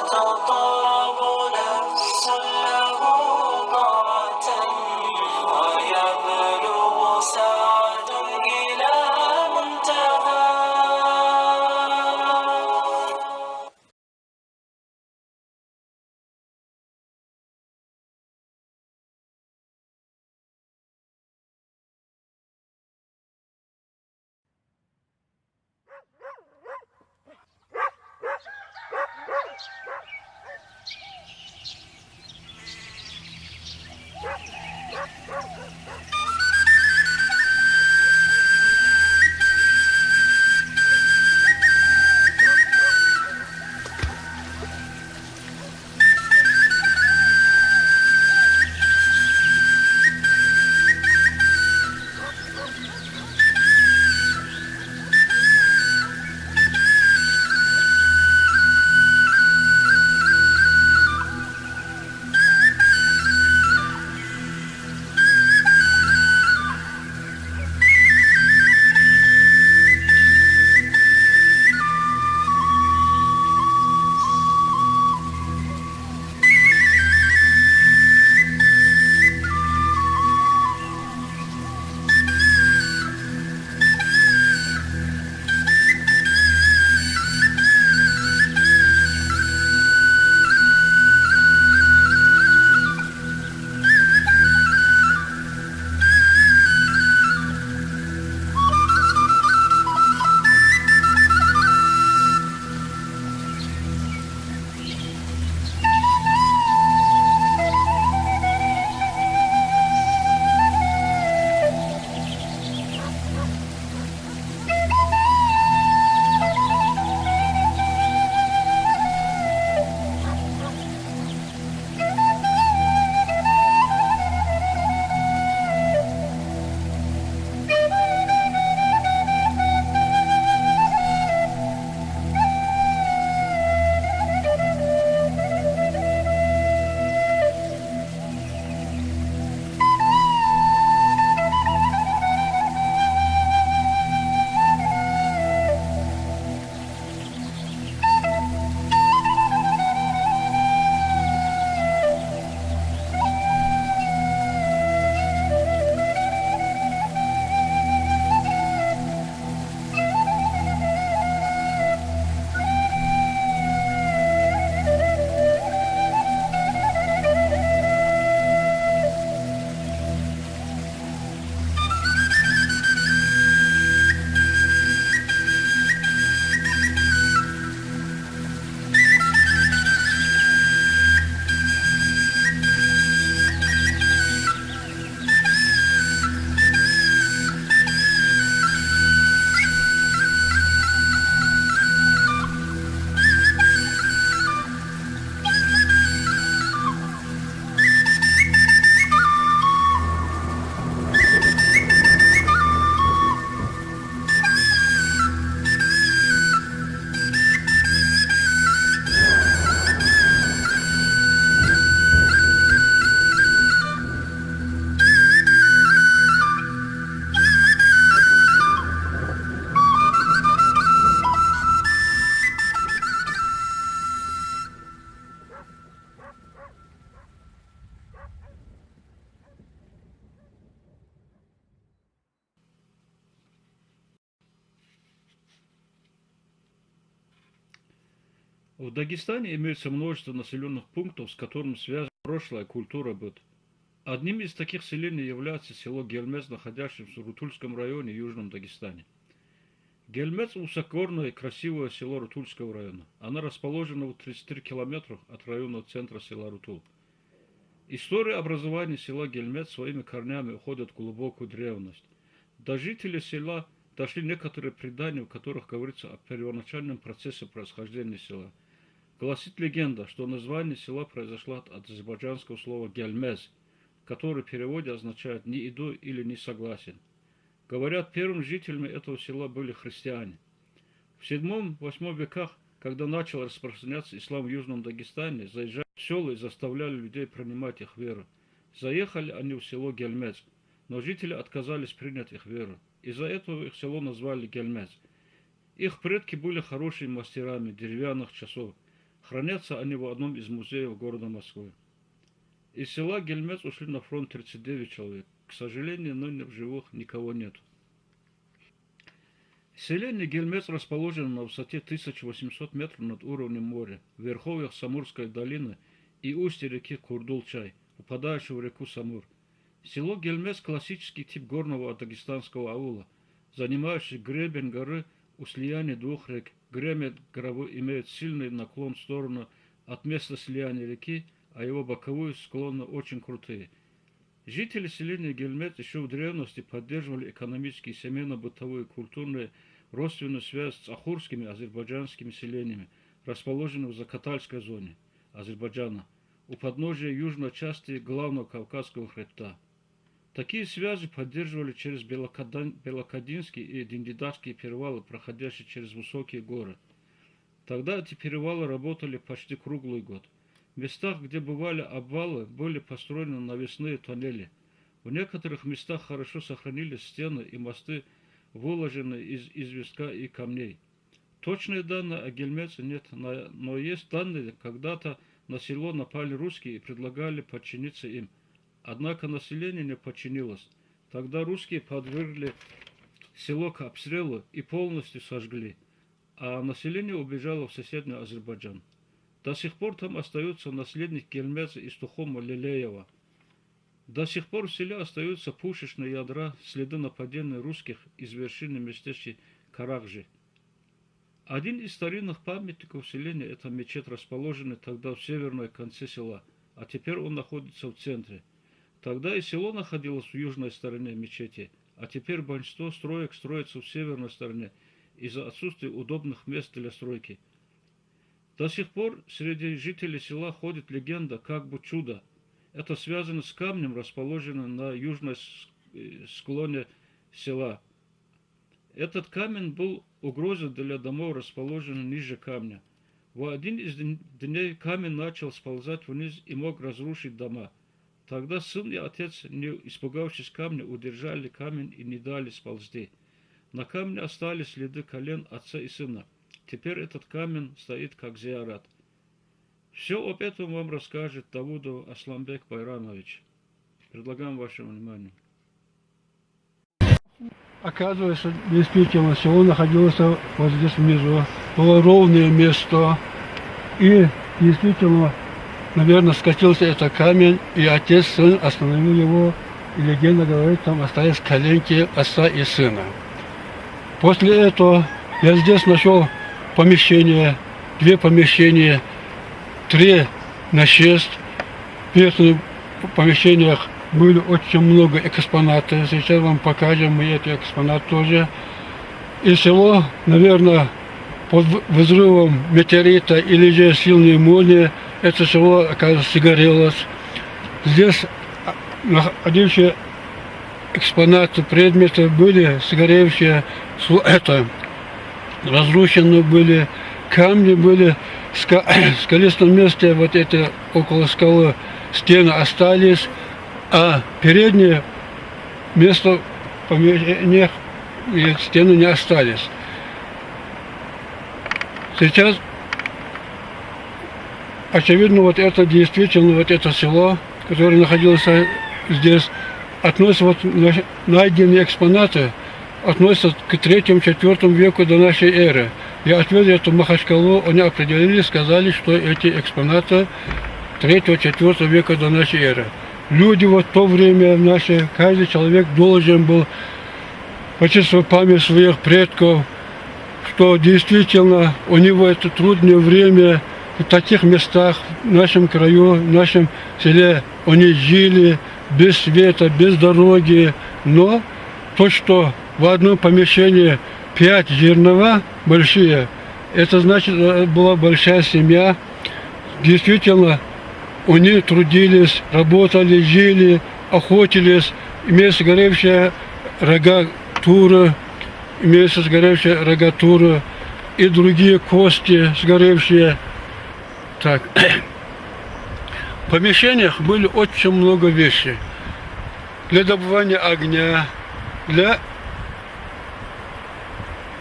تطرب نفس له ضاعة ويبلغ سعد إلى منتهى. В Дагестане имеется множество населенных пунктов, с которыми связана прошлая культура быт. Одним из таких селений является село Гельмец, находящееся в Рутульском районе, Южном Дагестане. Гельмец – высокогорное и красивое село Рутульского района. Оно расположено в 33 километрах от районного центра села Рутул. История образования села Гельмец своими корнями уходит в глубокую древность. До жителей села дошли некоторые предания, в которых говорится о первоначальном процессе происхождения села. Гласит легенда, что название села произошло от азербайджанского слова «гельмез», который в переводе означает «не иду» или «не согласен». Говорят, первыми жителями этого села были христиане. В VII-VIII веках, когда начал распространяться ислам в Южном Дагестане, заезжали в села и заставляли людей принимать их веру. Заехали они в село Гельмец, но жители отказались принять их веру. Из-за этого их село назвали Гельмец. Их предки были хорошими мастерами деревянных часов. Хранятся они в одном из музеев города Москвы. Из села Гельмец ушли на фронт 39 человек. К сожалению, ныне в живых никого нет. Селение Гельмец расположено на высоте 1800 метров над уровнем моря, в верховьях Самурской долины и устье реки Курдулчай, упадающей в реку Самур. Село Гельмец – классический тип горного дагестанского аула, занимающий гребень горы у слияния двух рек. Гребень горы имеет сильный наклон в сторону от места слияния реки, а его боковые склоны очень крутые. Жители селения Гельмец еще в древности поддерживали экономические, семейно-бытовые, культурные, родственную связь с ахурскими азербайджанскими селениями, расположенными в Закатальской зоне Азербайджана, у подножия южной части главного Кавказского хребта. Такие связи поддерживали через Белокадинские и Диндидашские перевалы, проходящие через высокие горы. Тогда эти перевалы работали почти круглый год. В местах, где бывали обвалы, были построены навесные тоннели. В некоторых местах хорошо сохранились стены и мосты, выложенные из известка и камней. Точные данные о Гельмеце нет, но есть данные, когда-то на село напали русские и предлагали подчиниться им. Однако население не подчинилось. Тогда русские подвергли село к обстрелу и полностью сожгли, а население убежало в соседний Азербайджан. До сих пор там остается наследник Гельмеца из Тухома Лелеева. До сих пор в селе остаются пушечные ядра, следы нападения русских из вершины местечки Каракжи. Один из старинных памятников селения – это мечеть, расположенный тогда в северной конце села, а теперь он находится в центре. Тогда и село находилось в южной стороне мечети, а теперь большинство строек строится в северной стороне из-за отсутствия удобных мест для стройки. До сих пор среди жителей села ходит легенда как бы чудо. Это связано с камнем, расположенным на южной склоне села. Этот камень был угрозой для домов, расположенных ниже камня. В один из дней камень начал сползать вниз и мог разрушить дома. Тогда сын и отец, не испугавшись камня, удержали камень и не дали сползти. На камне остались следы колен отца и сына. Теперь этот камень стоит как зиарат. Все об этом вам расскажет Давудов Асламбек Байрамович. Предлагаем вашему вниманию. Оказывается, действительно, село находилось вот здесь внизу. Было ровное место. И действительно, наверное, скатился этот камень, и отец, сын остановил его. И легенда говорит, там остались коленки отца и сына. После этого я здесь нашел помещение, 2 помещения, 3 на 6. В верхних помещениях были очень много экспонатов. Сейчас вам покажем мы эти экспонаты тоже. И село, наверное, под взрывом метеорита или же сильной молнии, это село, оказывается, загорелось. Здесь находившиеся экспонаты, предметы были сгоревшие, разрушены были, камни были, в скалистом месте, вот это около скалы, стены остались, а переднее место помещения и стены не остались. Сейчас, очевидно, вот это действительно, вот это село, которое находилось здесь, относится, вот найденные экспонаты, относятся к 3-4 веку до нашей эры. Я отвез это в Махачкалу, они определили, сказали, что эти экспонаты 3-4 века до нашей эры. Люди вот в то время наши, каждый человек должен был почувствовать память своих предков, что действительно у него это трудное время в таких местах, в нашем краю, в нашем селе они жили без света, без дороги, но то, что в одном помещении 5 жернова большие, это значит, была большая семья. Действительно, они трудились, работали, жили, охотились, имеется сгоревшая рогатура, и другие кости сгоревшие. Так. В помещениях были очень много вещей. Для добывания огня,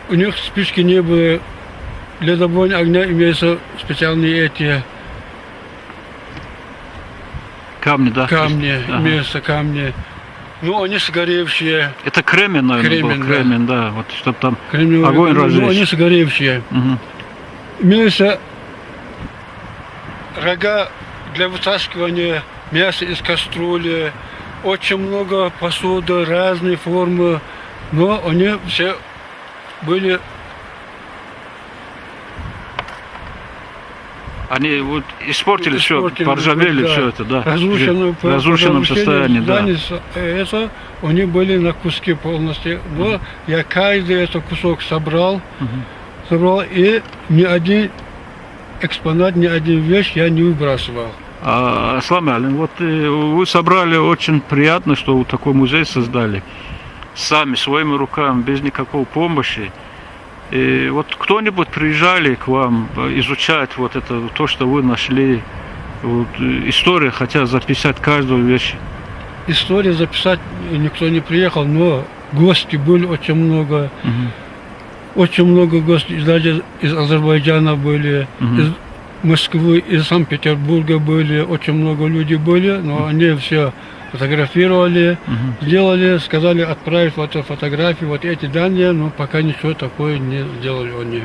у них спички не было, для добывания огня имеются специальные эти Камни, да? камни, Ага. имеются камни. Ну, они сгоревшие. Это кремень, наверное, Кремень, был. да. Кремень, да. Вот, чтобы там Кремниевые, огонь ну, разжечь. они сгоревшие. Мгм. Имеются рога для вытаскивания мяса из кастрюли. Очень много посуды, разные формы. Но они все были Они вот испортили все, испорчены, поржавели да. все это, да. Разрушены В разрушенном состоянии, да. здания, это они были на куски полностью. Но я каждый этот кусок собрал, и ни один экспонат, ни один вещь я не выбрасывал. Аслам Алим, вот вы собрали, очень приятно, что вы такой музей создали. Сами, своими руками, без никакой помощи. И вот кто-нибудь приезжали к вам изучать вот это, то, что вы нашли, вот, история, хотя записать каждую вещь. Историю записать никто не приехал, но гости были очень много. Очень много гостей, даже из Азербайджана были, из Москвы, из Санкт-Петербурга были, очень много людей были, но они все фотографировали, сделали, сказали отправить вот эту фотографию, вот эти данные, но пока ничего такое не сделали они.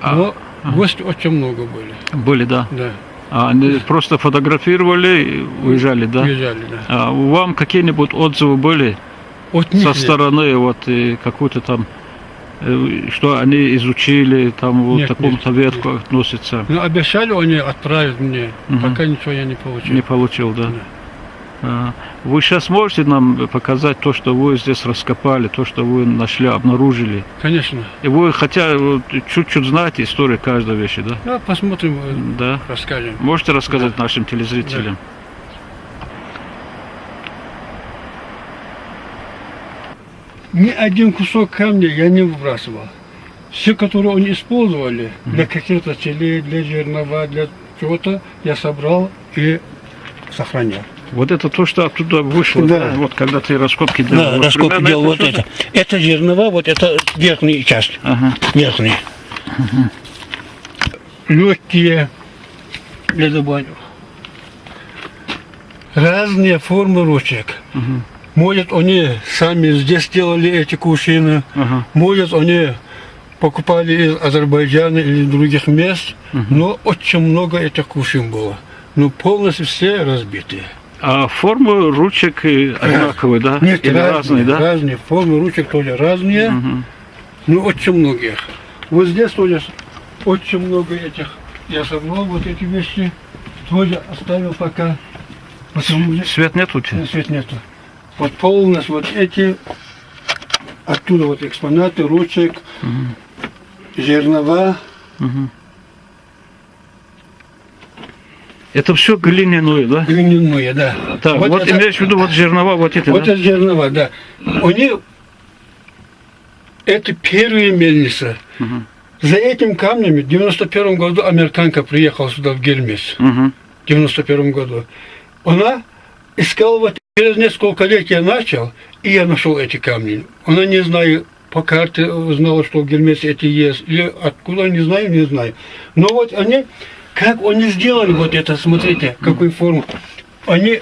Но гости очень много были. Были, да. Да, Они просто фотографировали и уезжали, да? уезжали, да. А вам какие-нибудь отзывы были От них со нет. стороны, вот, и какую-то там, что они изучили, там, вот, Нет, такому-то нет, ветку относятся? Но обещали они отправить мне, пока ничего я не получил. Не получил, да? Да. Вы сейчас можете нам показать то, что вы здесь раскопали, то, что вы нашли, обнаружили? Конечно. И вы хотя вот, чуть-чуть знаете историю каждой вещи, да? Ну, посмотрим, Да. расскажем. Можете рассказать нашим телезрителям? Ни один кусок камня я не выбрасывал. Все, которые они использовали для каких-то целей, для жернова, для чего-то, я собрал и сохранял. Вот это то, что оттуда вышло, Да. да? Вот когда ты раскопки делал. Да, Вот раскопки примерно делал вот что-то? это. Это жернова, вот это верхняя часть. Ага. Верхняя. Легкие для добавки. Разные формы ручек. Может, они сами здесь делали эти кувшины. Ага. Может, они покупали из Азербайджана или других мест. Но очень много этих кувшин было. Но полностью все разбитые. А формы ручек одинаковые, да? Нет, Или разные, да? разные. Формы ручек тоже разные. Мгм. Ну, очень многих. Вот здесь тоже очень много этих. Я собрал вот эти вещи. Тоже оставил пока. Потому что Свет нет у тебя? свет нету. Вот полностью вот эти. Оттуда вот экспонаты, ручек, жернова. Это все глиняное, да? Глиняные, да. Так, вот это- имеешь в виду вот жернова, вот эти, Вот да? это жернова, да. Они, это первые мельницы. За этим камнями в 91 году американка приехала сюда, в Гельмес. Мгм. В 91 году. Она искала, вот через несколько лет я начал, и я нашел эти камни. Она не знаю, по карте знала, что в Гельмесе эти есть. Или откуда, не знаю. Но вот они, как они сделали вот это, смотрите, какую форму. Они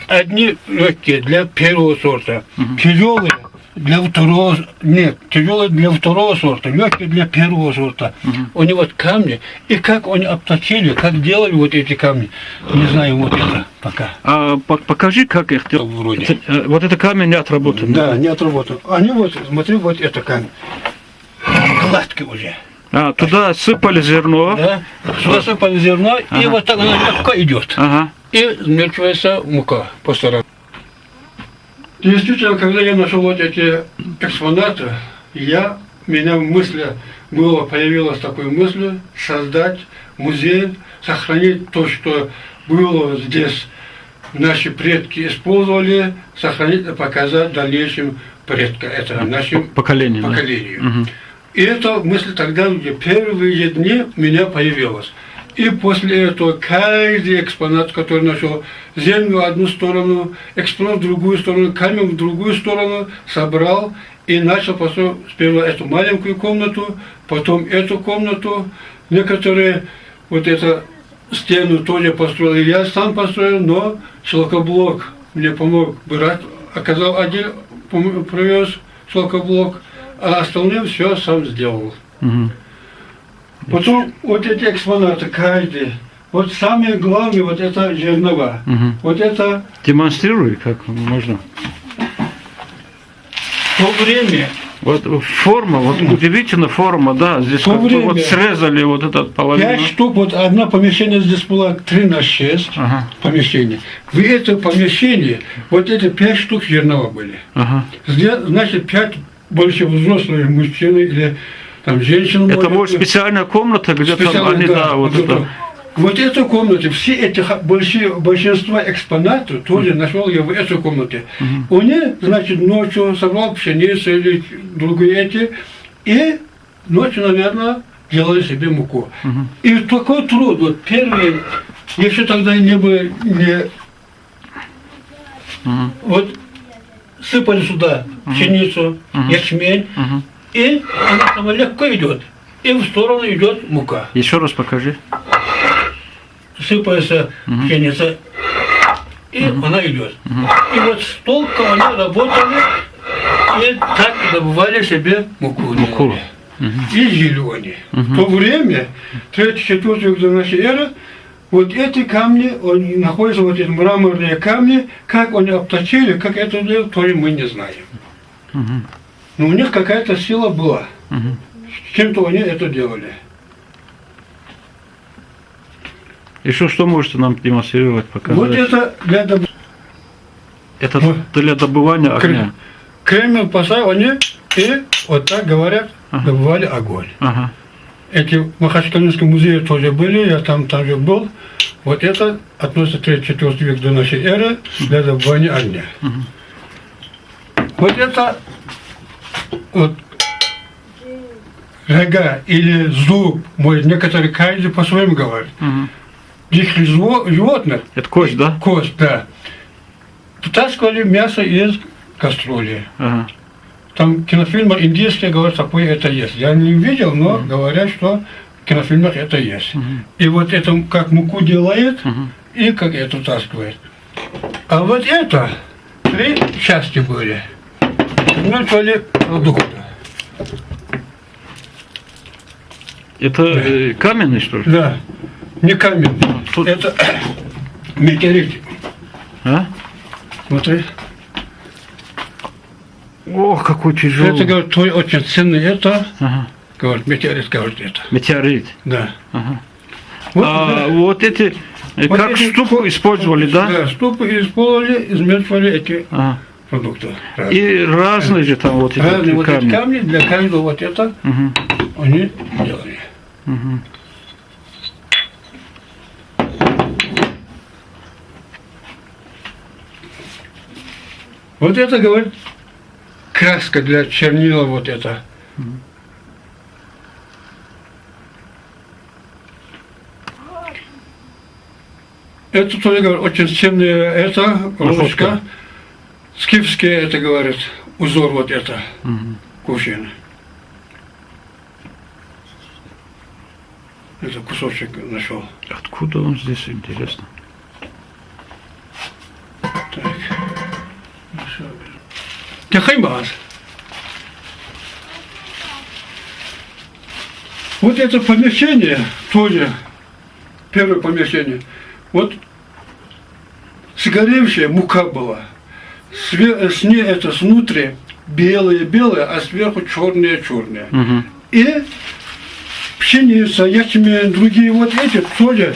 одни легкие для первого сорта, тяжелые для второго, нет, тяжелые для второго сорта, легкие для первого сорта. Они вот камни, и как они обточили, как делали вот эти камни, не знаю, вот это пока. А покажи, как их делать. Вроде. Вот это камень не отработан. Да, не отработан. Они вот, смотри, вот это камень. Гладкий уже. Туда сыпали зерно. Да? Сюда сыпали зерно, и вот так она легко идет. Ага. И смельчивается мука по сторонам. Действительно, когда я нашел вот эти экспонаты, у меня появилась такая мысль создать музей, сохранить то, что было здесь, наши предки использовали, сохранить и показать дальнейшим предкам, это нашим Поколение. да. поколению. Мгм. И эта мысль тогда, где первые дни у меня появилась. И после этого каждый экспонат, который нашел, землю в одну сторону, экспонат в другую сторону, камень в другую сторону, собрал и начал построить сперва эту маленькую комнату, потом эту комнату. Некоторые вот эту стену тоже построили. Я сам построил, но шлакоблок мне помог. Брат оказал один, привез шлакоблок, а остальное все сам сделал. Потом вот эти экспонаты, каждый. Вот самое главное, вот это жернова. Вот это Демонстрируй, как можно. в то время. Вот форма, вот удивительно форма, да. Здесь В то как бы время вот срезали вот этот половину. 5 штук, вот одно помещение здесь было 3×6 Ага. помещение. В это помещение вот эти 5 штук жернова были. Ага. Здесь, значит, 5 больше взрослые мужчины или там женщины. Это может специальная комната, где там Специально, они, да, вот это. Вот эту комнату, все эти большинство экспонатов тоже нашел я в этой комнате. У них, значит, ночью собрал пшеницу или другие эти, и ночью, наверное, делали себе муку. И такой труд, вот первый, еще тогда не было, вот сыпали сюда пшеницу, ячмень, и она там легко идет, и в сторону идет мука. Еще раз покажи. Сыпается пшеница, и она идет. И вот столько они работали, и так добывали себе муку. Муку. И зеленые. В то время, 3-4 век до нашей эры, вот эти камни, они находятся, вот эти мраморные камни, как они обточили, как это делали, тоже мы не знаем. Но у них какая-то сила была. С чем-то они это делали. Еще что можете нам демонстрировать, показать? Вот это для добывания. Это для добывания огня. Кремень поставил они и вот так говорят, добывали огонь. Ага. Эти в Махачкалинском музее тоже были, я там же был. Вот это относится 3-4 век до нашей эры для добывания огня. Вот это вот рога или зуб, может, некоторые каждый по-своему говорят. Диких животных. Это кость, да? Кость, да. Вытаскивали мясо из кастрюли. Ага. Там кинофильмы индийские говорят, такое это есть. Я не видел, но говорят, что в кинофильмах это есть. И вот это как муку делает, и как это таскивает. А вот это 3 части были. Ну, то ли продукта. Это каменный, что ли? Да. Не камень. Тут- Это метеорит. А? Смотри. Ох, какой тяжелый. Это, говорит, твой очень ценный. Это, Ага. говорит, метеорит, говорит, это. Метеорит. Да. Ага. Вот, А вот эти, вот как эти штуку использовали, да? Да, штуку использовали, измельчивали эти Ага. продукты. И разные же там вот эти Разные вот эти камни. камни, для каждого вот это Мгм. они делали. Мгм. Вот это, говорит, краска для чернила вот это. Это тоже, говорит, очень ценная это ручка. Скифские, это, говорит, узор вот это. Кувшин. Это кусочек нашел. Откуда он здесь, интересно? Так. Тихаймас. Вот это помещение тоже, первое помещение, вот сгоревшая мука была. С ней это снутри белые, а сверху черные. Мгм. И пшеница, ячмень, другие вот эти тоже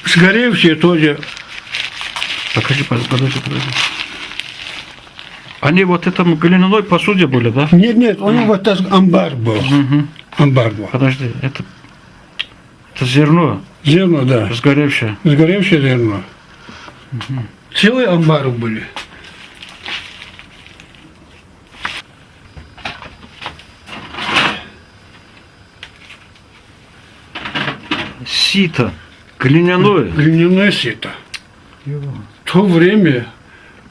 сгоревшие тоже. Подожди. Они вот этом глиняной посуде были, да? Нет, у него вот так амбар был. Мгм. Амбар был. Подожди, это зерно Зерно, да. сгоревшее. Сгоревшее зерно. Целые амбары были. Сито глиняное. Глиняное сито. В то время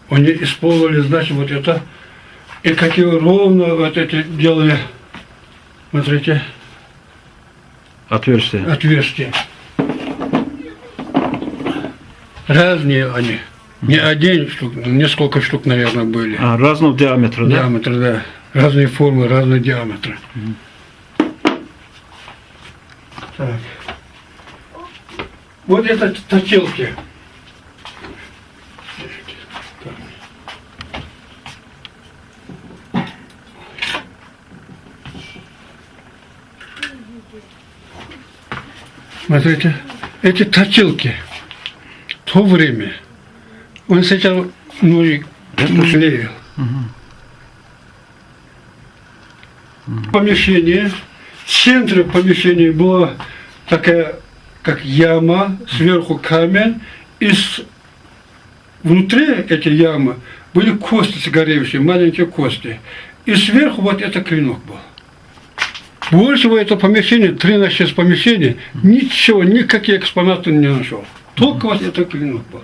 они использовали, значит, вот это И какие ровно вот эти делали, смотрите, Отверстие. отверстия. Разные они. Не один штук, несколько штук, наверное, были. А, разного диаметра, да? Диаметр, да. Разные формы, разные диаметры. Так. Вот это точилки. Смотрите, эти точилки в то время, он сейчас ножик клеил. Помещение, в центре помещения была такая, как яма, сверху камень, и внутри этой ямы были кости сгоревшие, маленькие кости. И сверху вот это клинок был. Больше в это помещение, 3 на 6 помещений, ничего, никакие экспонаты не нашел. Только вот это клинок был.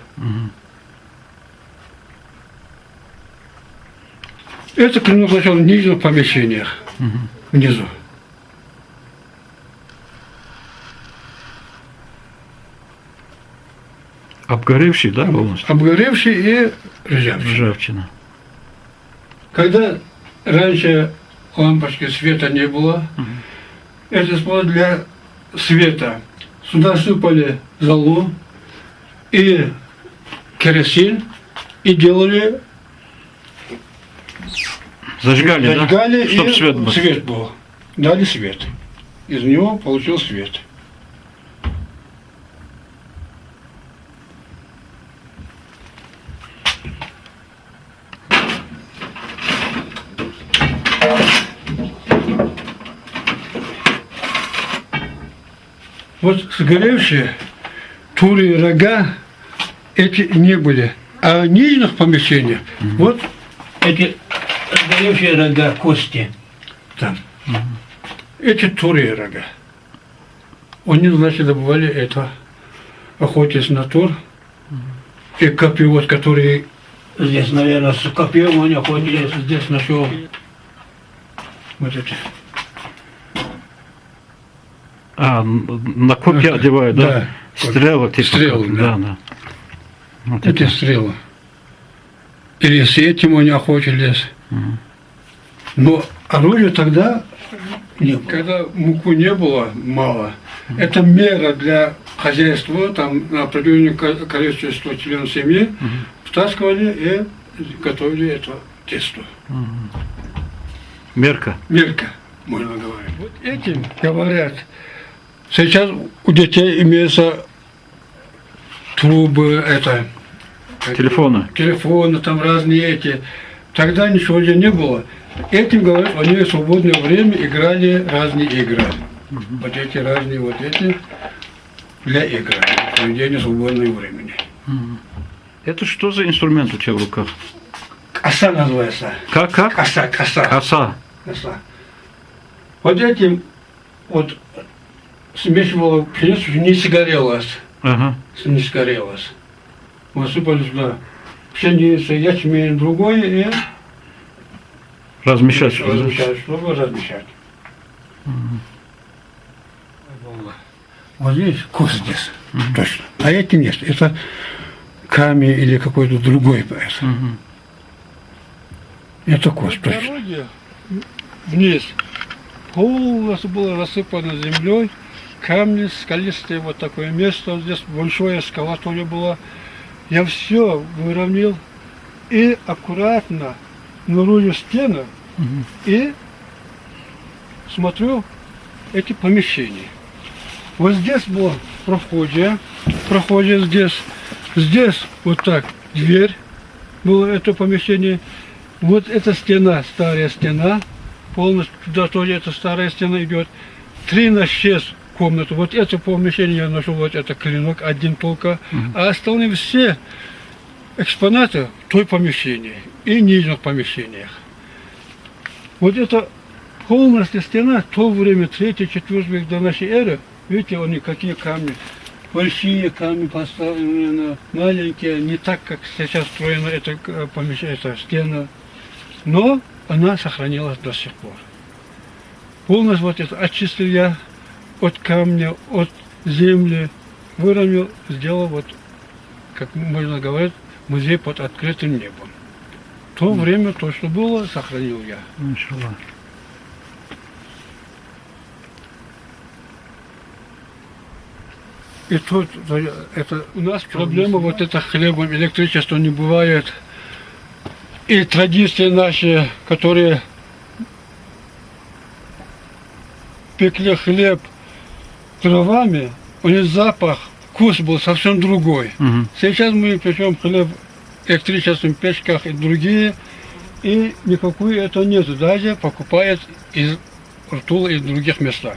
Это клинок нашел в нижних помещениях, внизу. Обгоревший, да, полностью? Обгоревший и ржавчина. Ржавчина. Когда раньше лампочки света не было, это было для света. Сюда сыпали золу и керосин и делали, Зажигали, да? Чтоб и свет был. свет был. Дали свет. Из него получился свет. Вот сгоревшие туры и рога эти не были. А в нижних помещениях вот эти сгоревшие рога, кости там. Эти туры и рога. Они, значит, добывали это, охотясь на тур. И копье, вот, которые здесь, наверное, с копьем они охотились, здесь нашел. Вот эти. А, на копья одевают, да? Да. Стрелы, типа. Стрелы, как, да. да. Вот Эти это. стрелы. Или с этим они охотились. Но оружия тогда не было. Когда муку не было, мало. Это мера для хозяйства, там на определенное количество членов семьи втаскивали и готовили это тесто. Мерка. Мерка, можно говорить. Вот этим говорят, сейчас у детей имеются трубы, это... Телефона. Телефоны, там разные эти. Тогда ничего же не было. Этим, говорят, они в свободное время играли разные игры. Вот эти разные, вот эти для игры. Проведения свободного времени. Это что за инструмент у тебя в руках? Коса называется. Как? Коса. Коса. Коса. Вот этим вот смешивала пшеницу, не сгорелась. Ага. Не сгорелась. Насыпали сюда пшеницу, ячмень, другое и Размещать. размещать, чтобы размещать. Вот здесь кость здесь, точно. А эти нет, это камень или какой-то другой. Это кость, точно. Дороги вниз полностью было рассыпано землей, камни скалистые, вот такое место, вот здесь большое скала тоже была. Я все выровнял и аккуратно наружу стену и смотрю эти помещения. Вот здесь было проходе здесь вот так дверь было это помещение. Вот эта стена, старая стена, полностью туда тоже эта старая стена идет. 3 на 6 комнату. Вот это помещение я нашел, вот это клинок один только, а остальные все экспонаты в той помещении и нижних помещениях. Вот это полностью стена, в то время 3-4 век до нашей эры, видите, они какие камни, большие камни поставлены, маленькие, не так, как сейчас строена эта помещение, эта стена, но она сохранилась до сих пор. Полностью вот это очистил я от камня, от земли, выровнял, сделал вот, как можно говорить, музей под открытым небом. То время, то, что было, сохранил я. Иншаллах. И тут это у нас проблема вот это хлебом, электричества не бывает. И традиции наши, которые пекли хлеб дровами, у них запах, вкус был совсем другой. Мгм. Сейчас мы печем хлеб электричеством, печках и другие, и никакой этого нету, даже покупают из Ртула и других местах.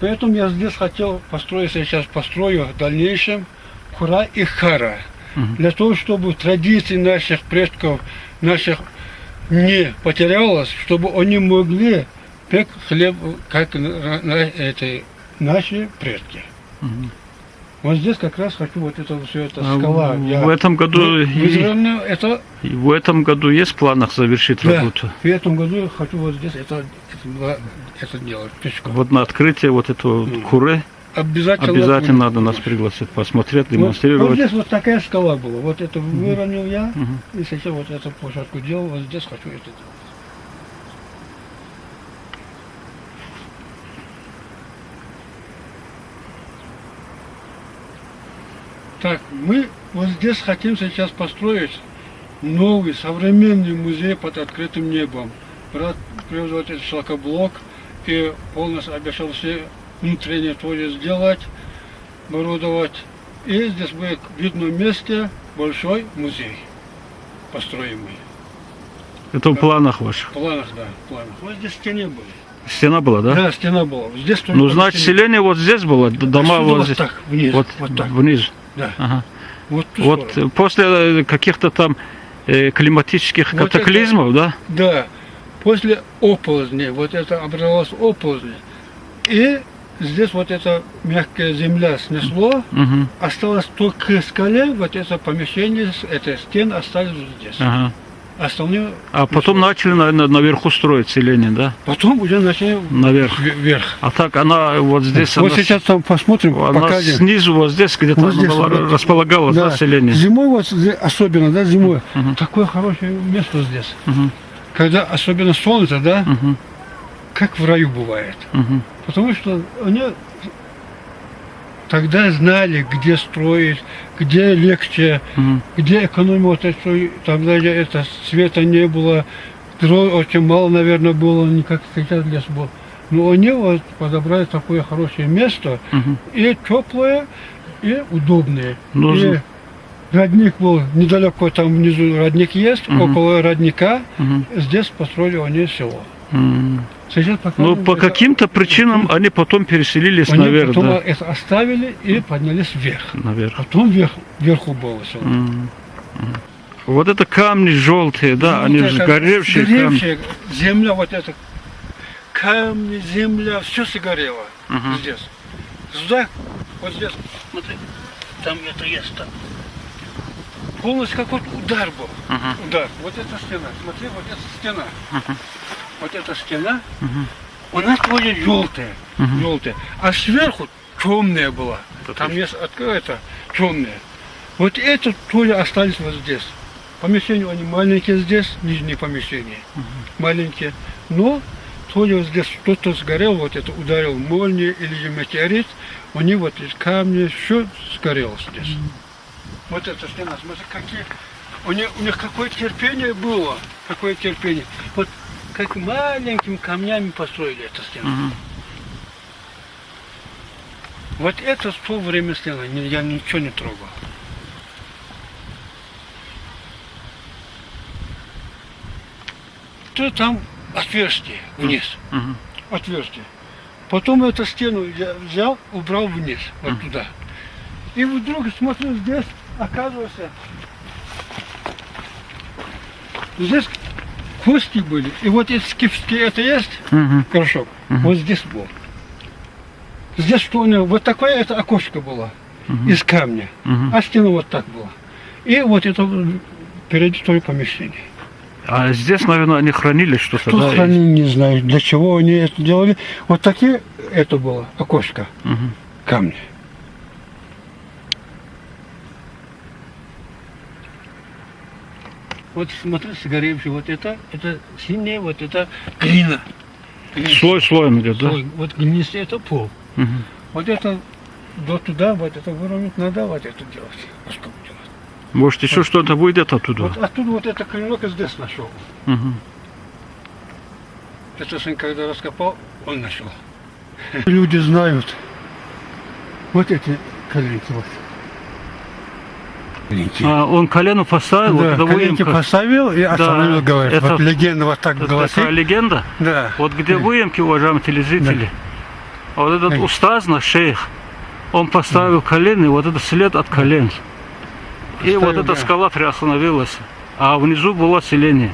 Поэтому я здесь хотел построить, сейчас построю в дальнейшем хура и хара. Мгм. Для того, чтобы традиции наших предков, наших не потерялось, чтобы они могли печь хлеб, как наши предки. Мгм. Вот здесь как раз хочу вот это все это А скала. в этом году это в этом году есть в планах завершить да, работу? в этом году я хочу вот здесь это делать. Печку. Вот на открытие вот этого куры Обязательно надо нас пригласить, посмотреть, Вот демонстрировать. здесь вот такая скала была. Вот это выровнял я. Мгм. И сейчас вот эту площадку делал. Вот здесь хочу это делать. Так, мы вот здесь хотим сейчас построить новый современный музей под открытым небом. Брат привез вот этот шлакоблок и полностью обещал все внутреннее тоже сделать, оборудовать. И здесь будет в видном месте большой музей построимый. Это в планах ваших. В планах, да, в планах. Вот здесь стены были. Стена была, да? Да, стена была. Здесь тоже Ну, была значит, стена. селение вот здесь было, дома Отсюда вот вот здесь. так, вниз. Вот, Вот так. вниз. Да. Ага. Вот, в ту Вот сторону. после каких-то там климатических Вот катаклизмов, да? Да, после оползней, вот это образовалось оползни. И здесь вот эта мягкая земля снесло, Мгм. осталось только скале, вот это помещение, это стены остались вот здесь. Ага. Остальные... А потом начали, наверное, наверху строить селение, да? Потом уже начали Наверх. вверх. А так она вот здесь, Вот она, сейчас там посмотрим, она покажем. снизу вот здесь где-то Вот здесь была, вот. располагалась, да, селение? Зимой вот особенно, да, зимой. Мгм. Такое хорошее место здесь. Мгм. Когда особенно солнце, да, Мгм. как в раю бывает. Мгм. Потому что они тогда знали, где строить, где легче, Мгм. где экономить. Вот это, тогда это света не было, дров очень мало, наверное, было, не как сейчас лес был. Но они вот подобрали такое хорошее место, Мгм. и теплое, и удобное. Нужно. И родник был недалеко, там внизу родник есть, Мгм. около родника. Мгм. Здесь построили они село. М. Сейчас пока Ну, по каким-то причинам они потом переселились они наверх, потом да? это оставили и поднялись вверх. Наверх. Потом вверху было село. М. М. Вот это камни желтые, да, Ну, они вот это сгоревшие камни. сгоревшие, земля вот это, камни, земля, все сгорело Мгм. здесь. Сюда, вот здесь, смотри, там это есть там. Полностью какой-то удар был. Мгм. Удар. Вот эта стена, смотри, вот эта стена. Мгм. Вот эта стена, Мгм. у нас тоже желтая, Мгм. желтая, а сверху темная была. Это Там точно. есть открыто темная. Вот это тоже остались вот здесь. Помещения они маленькие здесь, нижние помещения, маленькие, но тоже вот здесь что-то сгорело, вот это ударил молния или метеорит, они вот эти камни, все сгорело здесь. Вот эта стена, смотри, какие, у них какое терпение было, какое терпение. Вот как маленькими камнями построили эту стену. Мгм. Вот это в то время стена, я ничего не трогал. То там отверстие вниз, Мгм. отверстие. Потом эту стену я взял, убрал вниз, вот туда. И вдруг смотрю, здесь оказывается, здесь кости были. И вот эти скифские, это есть Мгм. горшок? Вот здесь был. Здесь что у него, вот такое это окошко было из камня, Мгм. а стена вот так была. И вот это впереди тоже помещение. А здесь, наверное, они хранили что-то, Что да? хранили, не знаю, для чего они это делали. Вот такие, это было окошко, Мгм. камни. Вот смотри, сгоревший, вот это синее, вот это глина. Слой слоем идет, да? Слой. Вот глинистый это пол. Мгм. Вот это до туда, вот это выровнять надо, вот это делать. Раскоп делать. Может, еще что-то выйдет оттуда? Вот оттуда вот это клинок здесь нашел. Мгм. Это сын, когда раскопал, он нашел. Люди знают. Вот эти коленки вот. Коленки. А он колено поставил, вот Да, когда коленки выемка. поставил и остановил, говорит. это- Вот легенда вот так Это гласит. такая легенда. Да. Вот где выемки, уважаемые телезрители, а вот этот Да. устаз, наш шейх, он поставил колено, и вот этот след от колен. И вот Поставил, эта да. скала приостановилась, а внизу было селение.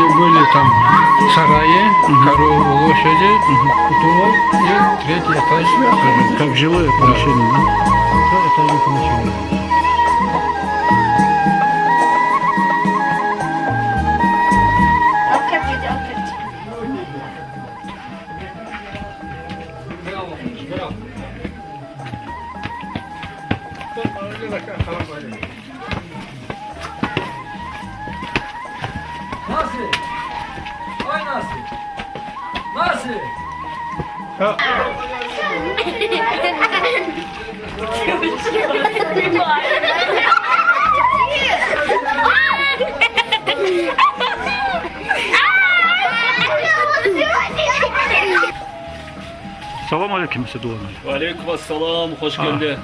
были там сараи, коровы, лошади, потолок и третий этаж. Как жилое помещение, да? Это не помещение. Nasıl? Ay nasıl? Nasıl? Салам алейкум, Седуан. Алейкум ассалам, хош келди.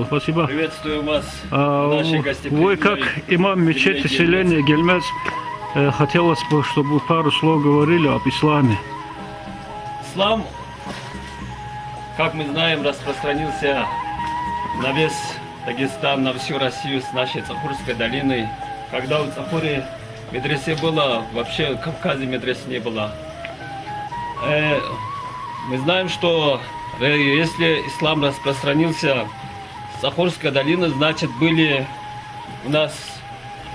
Спасибо. Приветствую вас, А, наши Вы гостеприимные. как имам мечети селения Гельмец, хотелось бы, чтобы вы пару слов говорили об исламе. Ислам, как мы знаем, распространился на весь Дагестан, на всю Россию с нашей Цахурской долиной. Когда у Цахури медресе было, вообще в Кавказе медресе не было. Мы знаем, что если ислам распространился с Цахурской долины, значит были у нас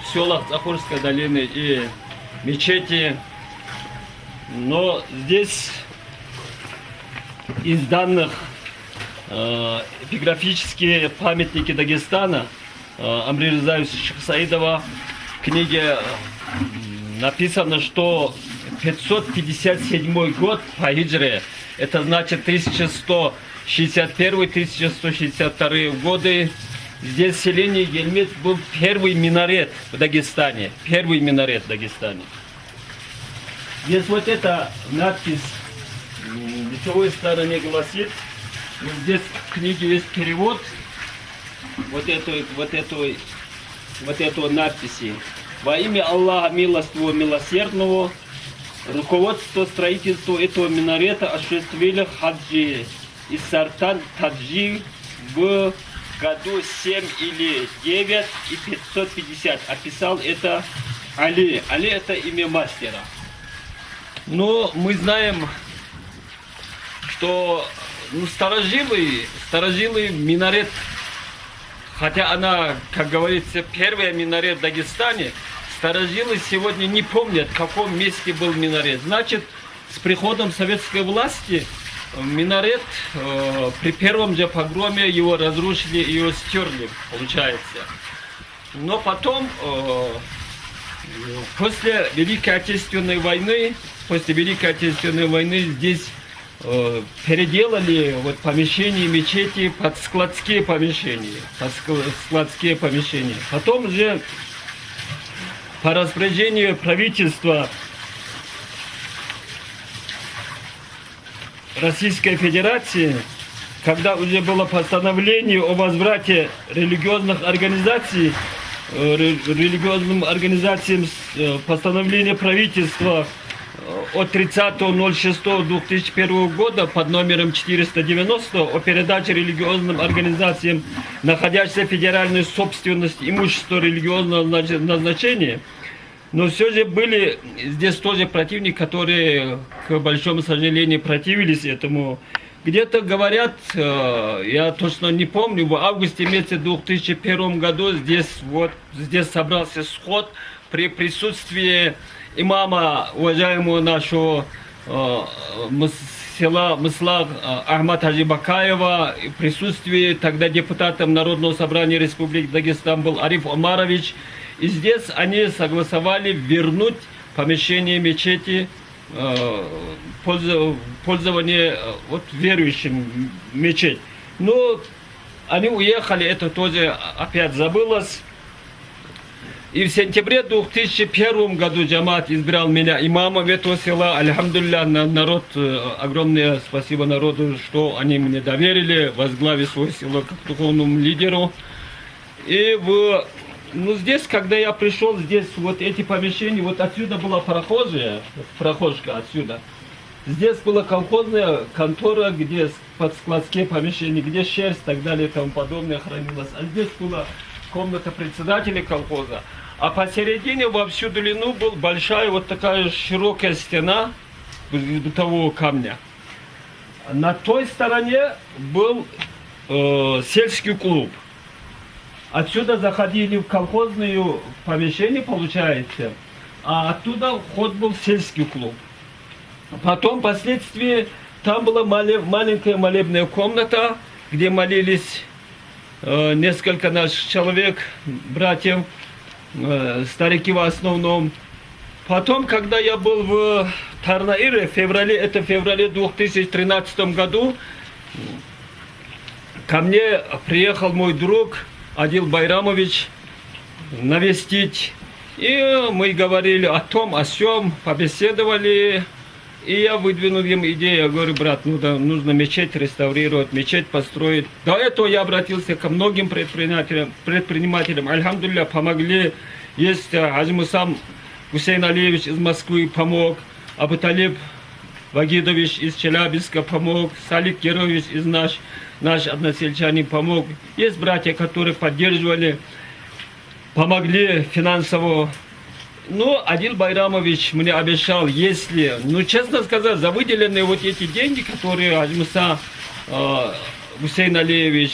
в селах Цахурской долины и мечети. Но здесь из данных эпиграфические памятники Дагестана Амри Ризаевича Шахсаидова в книге написано, что 557 год по хиджре, это значит 1161-1162 годы, здесь в селении Гельмец был первый минарет в Дагестане. Первый минарет в Дагестане. Здесь вот эта надпись в лицевой стороне гласит, вот здесь в книге есть перевод вот этой надписи. Во имя Аллаха милостивого милосердного, руководство строительства этого минарета осуществили хаджи из Сартан Таджи в году 7 или 9 и 550. Описал это Али. Али это имя мастера. Но мы знаем, что старожилый минарет, хотя она, как говорится, первая минарет в Дагестане, старожилы сегодня не помнят, в каком месте был минарет. Значит, с приходом советской власти минарет при первом же погроме его разрушили, его стерли, получается. Но потом, после Великой Отечественной войны, здесь переделали вот помещения мечети под складские помещения. Потом же по распоряжению правительства Российской Федерации, когда уже было постановление о возврате религиозных организациям постановление правительства от 30.06.2001 года под номером 490 о передаче религиозным организациям, находящимся в федеральной собственности, имущества религиозного назначения. Но все же были здесь тоже противники, которые, к большому сожалению, противились этому. Где-то говорят, я точно не помню, в августе месяце 2001 году здесь собрался сход при присутствии имама, уважаемого нашего села Мыслах Ахмад Хаджибакаева, в присутствии тогда депутатом Народного собрания Республики Дагестан был Ариф Омарович. И здесь они согласовали вернуть помещение мечети пользование вот верующим мечеть. Но они уехали, это тоже опять забылось. И в сентябре 2001 году джамаат избрал меня имамом этого села. Альхамдулилля, народ, огромное спасибо народу, что они мне доверили возглавить свое село как духовному лидеру. И здесь, когда я пришел, здесь вот эти помещения, вот отсюда была прохожка отсюда. Здесь была колхозная контора, где под складские помещения, где шерсть и так далее и тому подобное хранилось. А здесь была комната председателя колхоза. а посередине во всю длину была большая вот такая широкая стена бытового камня. На той стороне был сельский клуб. Отсюда заходили в колхозные помещения, получается, а оттуда вход был в сельский клуб. Потом, впоследствии, там была маленькая молебная комната, где молились несколько наших человек, братьев, старики в основном. Потом, когда я был в Тарнаире в феврале 2013 году, ко мне приехал мой друг Адил Байрамович навестить. И мы говорили о том, о сём, побеседовали. И я выдвинул им идею, я говорю: брат, нужно мечеть реставрировать, мечеть построить. До этого я обратился ко многим предпринимателям. Альхамдулилля, помогли. Есть Хаджи Мусам Гусейн Алиевич из Москвы помог, Абуталиб Вагидович из Челябинска помог, Салик Герович из наш односельчанин помог. Есть братья, которые поддерживали, помогли финансово. Но Адил Байрамович мне обещал, если, честно сказать, за выделенные вот эти деньги, которые Хаджи Муса Гусейн Алиевич,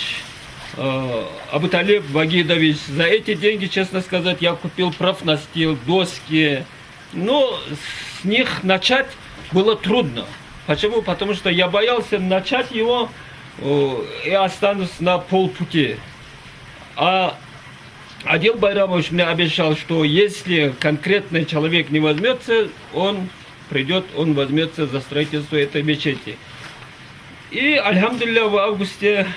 Абуталиб Вагидович, за эти деньги, честно сказать, я купил профнастил, доски. Но с них начать было трудно. Почему? Потому что я боялся начать его и останусь на полпути. А Адил Байрамович мне обещал, что если конкретный человек не возьмется, он придет, он возьмется за строительство этой мечети. И, альхамдулилля, в августе,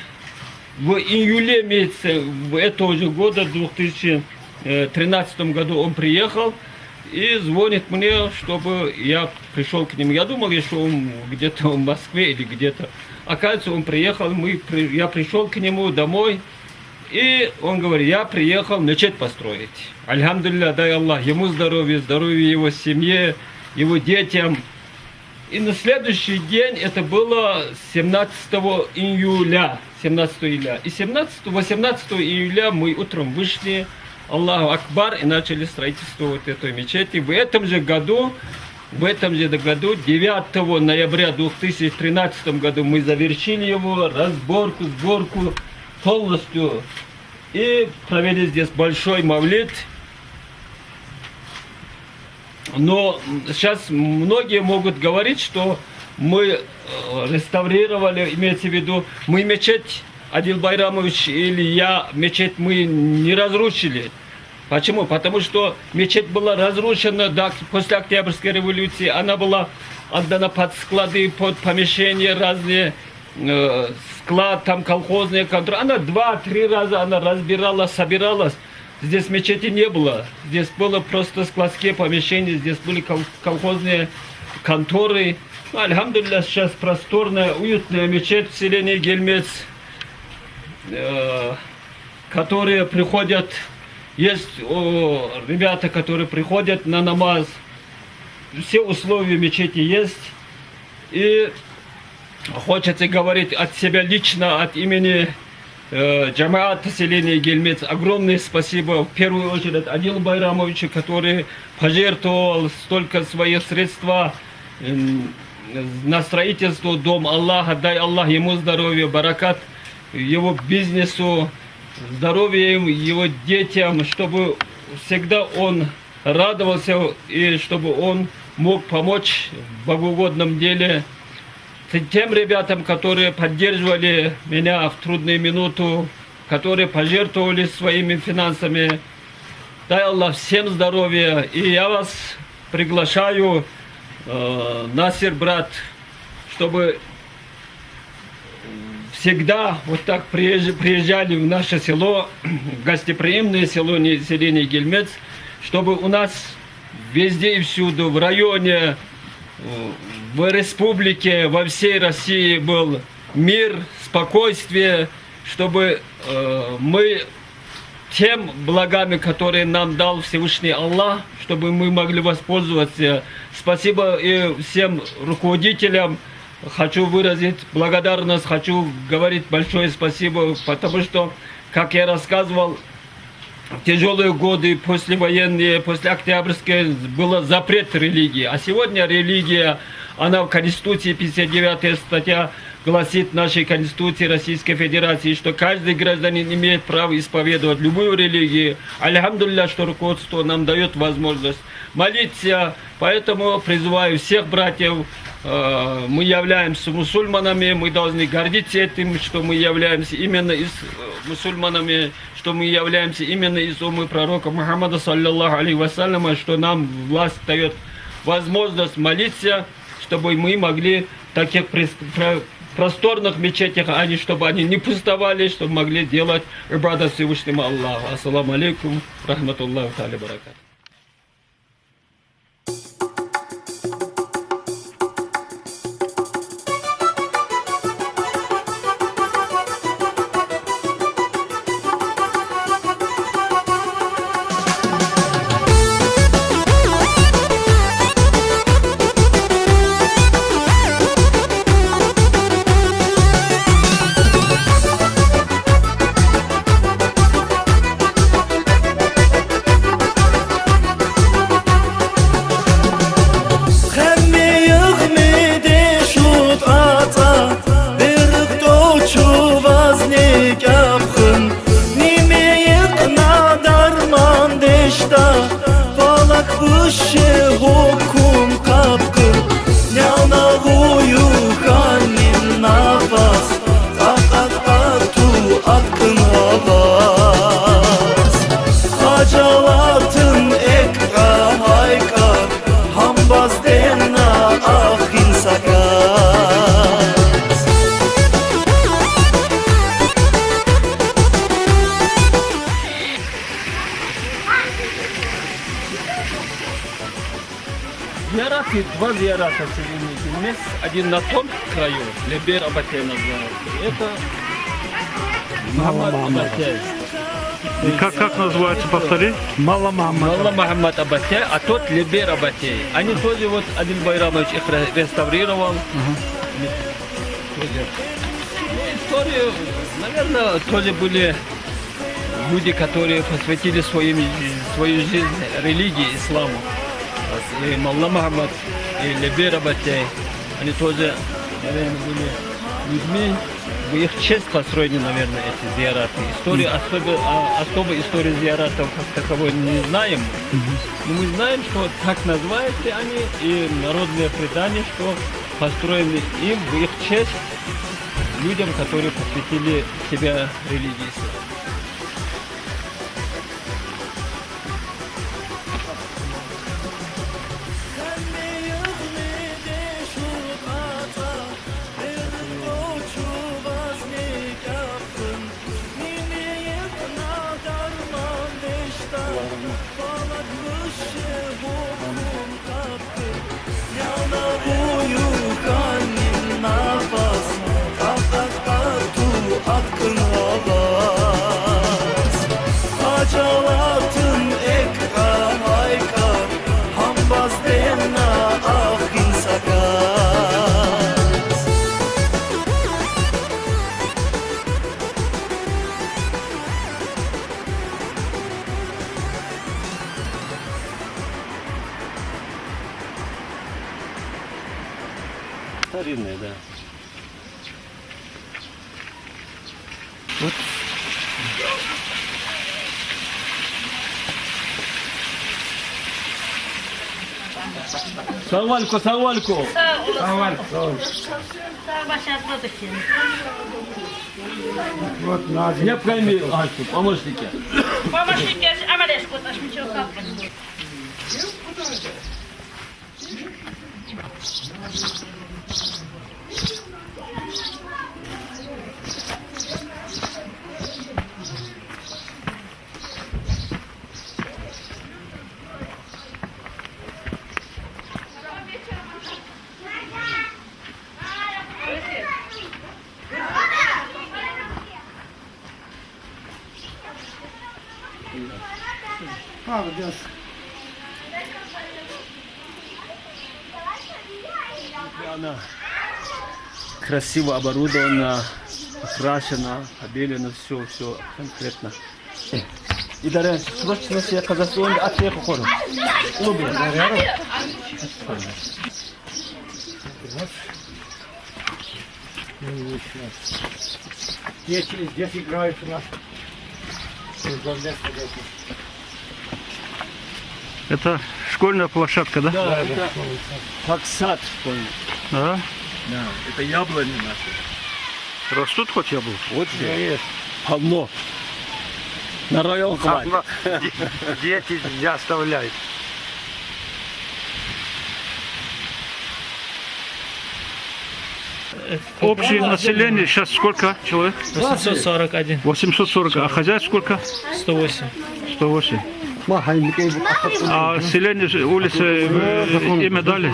в июле месяце этого же года, 2013 году, он приехал и звонит мне, чтобы я пришел к нему. Я думал, что он где-то в Москве или где-то. Оказывается, он приехал, я пришел к нему домой. И он говорит: я приехал мечеть построить. Альхамдулилля, дай Аллах ему здоровье, здоровье его семье, его детям. И на следующий день, это было 17 июля. И 18 июля мы утром вышли, Аллаху Акбар, и начали строительство вот этой мечети. В этом же году, 9 ноября 2013 году, мы завершили его разборку, сборку полностью. И провели здесь большой мавлид. Но сейчас многие могут говорить, что мы реставрировали, имеется в виду, мы мечеть, Адил Байрамович или я, мечеть мы не разрушили. Почему? Потому что мечеть была разрушена после Октябрьской революции. Она была отдана под склады, под помещения разные, склад, там колхозные конторы. Она 2-3 раза разбиралась, собиралась. Здесь мечети не было. Здесь было просто складские помещения, здесь были колхозные конторы. Альхамдулилля, сейчас просторная, уютная мечеть в селении Гельмец, которые приходят, есть ребята, которые приходят на намаз. Все условия мечети есть. И хочется говорить от себя лично, от имени джамаата селения Гельмец. Огромное спасибо в первую очередь Адилу Байрамовичу, который пожертвовал столько своих средств на строительство Дома Аллаха. Дай Аллах ему здоровье, баракат его бизнесу, здоровье его детям, чтобы всегда он радовался и чтобы он мог помочь в богоугодном деле. Тем ребятам, которые поддерживали меня в трудную минуту, которые пожертвовали своими финансами. Дай Аллах всем здоровья. И я вас приглашаю, Насир, брат, чтобы всегда вот так приезжали в наше село, гостеприимное село, селение Гельмец, чтобы у нас везде и всюду, в районе, в республике, во всей России был мир, спокойствие, чтобы мы тем благами, которые нам дал Всевышний Аллах, чтобы мы могли воспользоваться. Спасибо и всем руководителям. Хочу выразить благодарность, хочу говорить большое спасибо, потому что, как я рассказывал, тяжелые годы, послевоенные, после Октябрьской, был запрет религии. А сегодня религия, она в Конституции, 59 статья, гласит нашей Конституции Российской Федерации, что каждый гражданин имеет право исповедовать любую религию. Альхамдулилля, что руководство нам дает возможность молиться. Поэтому призываю всех братьев, мы являемся мусульманами, мы должны гордиться этим, что мы являемся именно из мусульманами, что мы являемся именно из умы пророка Мухаммада, саллаллаху алейхи вассаляма, что нам власть дает возможность молиться, чтобы мы могли в таких просторных мечетях, чтобы они не пустовали, чтобы могли делать ибадат Всевышнему Аллаху. Ассаламу алейкум, рахматуллаху та'аля баракату. Зияраты, два зиярата сегодня вместе, один на том краю, Лебер Абатей называется. Это Мухаммад Абатей. И как называется, повтори? Малла Мухаммад Абатей, а тот Лебер Абатей. Они тоже вот Адиль Байрамович их реставрировал. Историю, наверное, тоже были люди, которые посвятили свою жизнь религии, исламу. И Малла Мухаммад, и Лебер Абатей, они тоже, наверное, были людьми, в их честь построены, наверное, эти зияраты. Историю, особо историю зиаратов как таковой не знаем, но мы знаем, что так называются они, и народные предания, что построены им в их честь людям, которые посвятили себя религии. Старинные, да. Вот. Савальку. Вот надо. Я пойми, Альку, помощники. Помощники, амалешку, наш ничего капать. Она красиво оборудована, украшена, побелена, все конкретно. идара срочно все Казахстан отъехал хору. Клубы. Здесь играют у нас. Это школьная площадка, да? Да, это как сад школьный. Да. Да, это яблони наши. Растут хоть яблоки? Вот есть. Полно. На район хватит. Дети не оставляют. Общее население сейчас сколько человек? 841, 840. А хозяйств сколько? 108. 108. А селение улицы имя дали?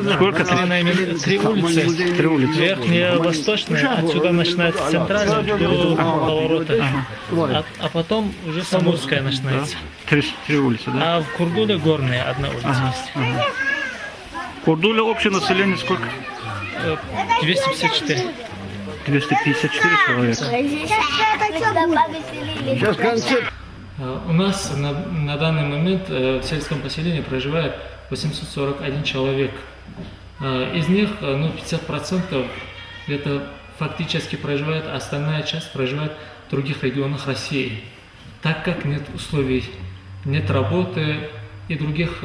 Да. Сколько? Три улицы. 3 улицы. Верхняя, восточная, отсюда начинается центральная до поворота. А потом уже Самурская начинается. 3 улицы, да? А в Курдуле горная одна улица есть. Курдуле общее население сколько? 254. 254 человека. Сейчас концерт. У нас на данный момент в сельском поселении проживает 841 человек. Из них 50% это фактически проживает, а остальная часть проживает в других регионах России. Так как нет условий, нет работы и других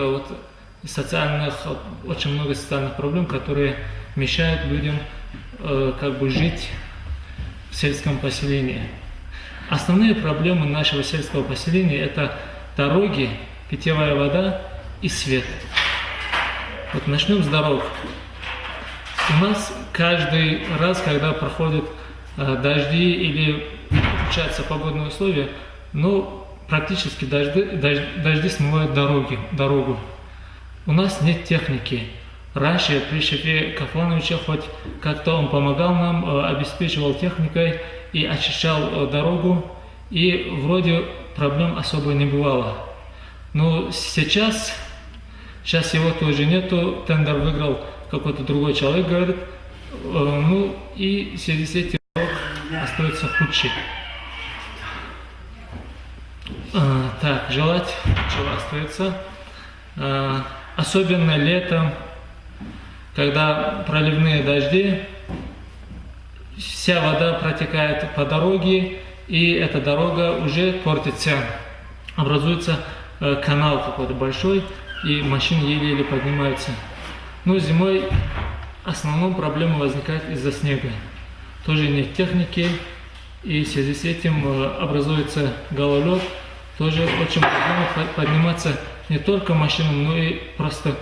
социальных, очень много социальных проблем, которые мешают людям жить в сельском поселении. Основные проблемы нашего сельского поселения – это дороги, питьевая вода и свет. Вот начнем с дорог. У нас каждый раз, когда проходят дожди или ухудшаются погодные условия, практически дожди смывают дорогу. У нас нет техники. Раньше при Шефе Кафлановиче хоть как-то он помогал нам, обеспечивал техникой и очищал дорогу, и вроде проблем особо не бывало. Но сейчас его тоже нету, тендер выиграл какой-то другой человек, говорит, и в связи с этим дорог остается худший. Желать чего остается, особенно летом, когда проливные дожди, вся вода протекает по дороге, и эта дорога уже портится. Образуется канал какой-то большой, и машины еле-еле поднимаются. Зимой основная проблема возникает из-за снега. Тоже нет техники, и в связи с этим образуется гололед. Тоже очень проблема подниматься не только машинам, но и просто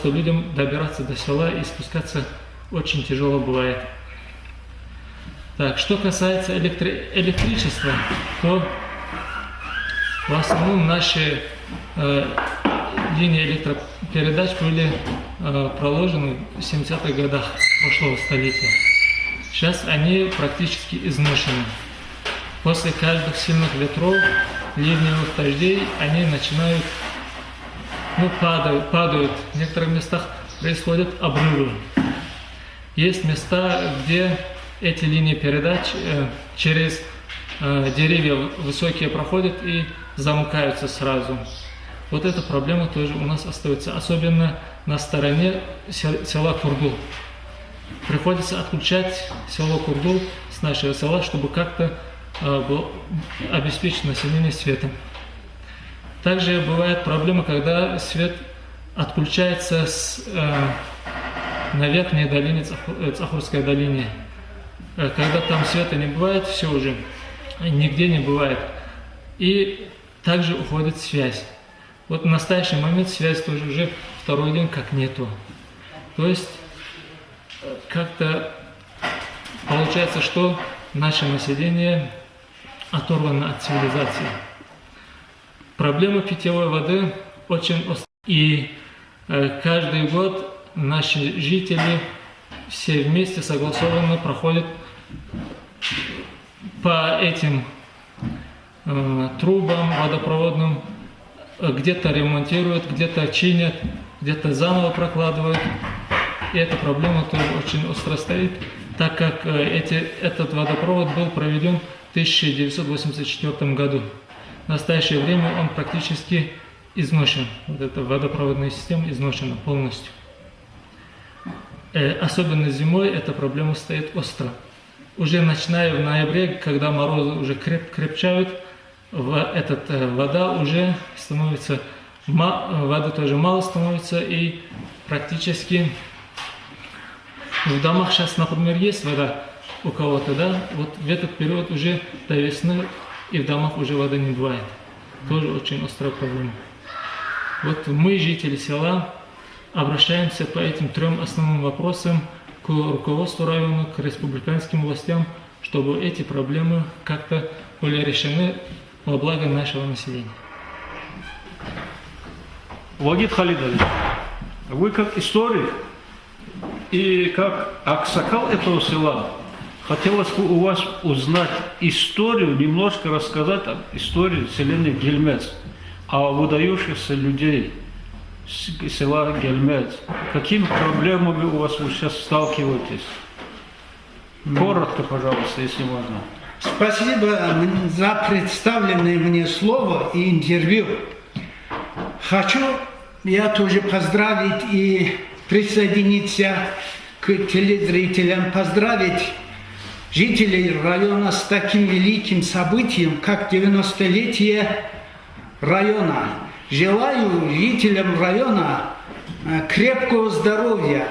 людям добираться до села и спускаться очень тяжело бывает. Так, что касается электричества, то в основном наши линии электропередач были проложены в 70-х годах прошлого столетия. Сейчас они практически изношены. После каждых сильных ветров, ливневых дождей, они начинают падают. В некоторых местах происходят обрывы. Есть места, где эти линии передач через деревья высокие проходят и замыкаются сразу. Вот эта проблема тоже у нас остается, особенно на стороне села Курдул. Приходится отключать село Курдул с нашего села, чтобы как-то обеспечить население светом. Также бывает проблема, когда свет отключается на верхней долине, Цахурской долине. Когда там света не бывает, все уже, нигде не бывает. И также уходит связь. Вот в настоящий момент связь тоже уже второй день как нету. То есть как-то получается, что наше население оторвано от цивилизации. Проблема питьевой воды очень острая. И каждый год наши жители все вместе согласованно проходят по этим трубам водопроводным, где-то ремонтируют, где-то чинят, где-то заново прокладывают. И эта проблема тоже очень остро стоит, так как этот водопровод был проведен в 1984 году. в настоящее время он практически изношен. Вот эта водопроводная система изношена полностью. Особенно зимой эта проблема стоит остро. Уже начиная в ноябре, когда морозы уже крепчают, вода уже становится, воды тоже мало становится, и практически в домах сейчас, например, есть вода у кого-то, да, вот в этот период уже до весны и в домах уже воды не бывает. Тоже очень острая проблема. Вот мы, жители села, обращаемся по этим 3 основным вопросам к руководству района, к республиканским властям, чтобы эти проблемы как-то были решены во благо нашего населения. Вагит Халидович, вы как историк и как аксакал этого села, хотелось бы у вас узнать историю, немножко рассказать об истории селения Гельмец, о выдающихся людей села Гельмец. Какими проблемами у вас вы сейчас сталкиваетесь? Коротко, пожалуйста, если можно. Спасибо за представленное мне слово и интервью. Хочу я тоже поздравить и присоединиться к телезрителям, поздравить жителей района с таким великим событием, как 90-летие района. Желаю жителям района крепкого здоровья,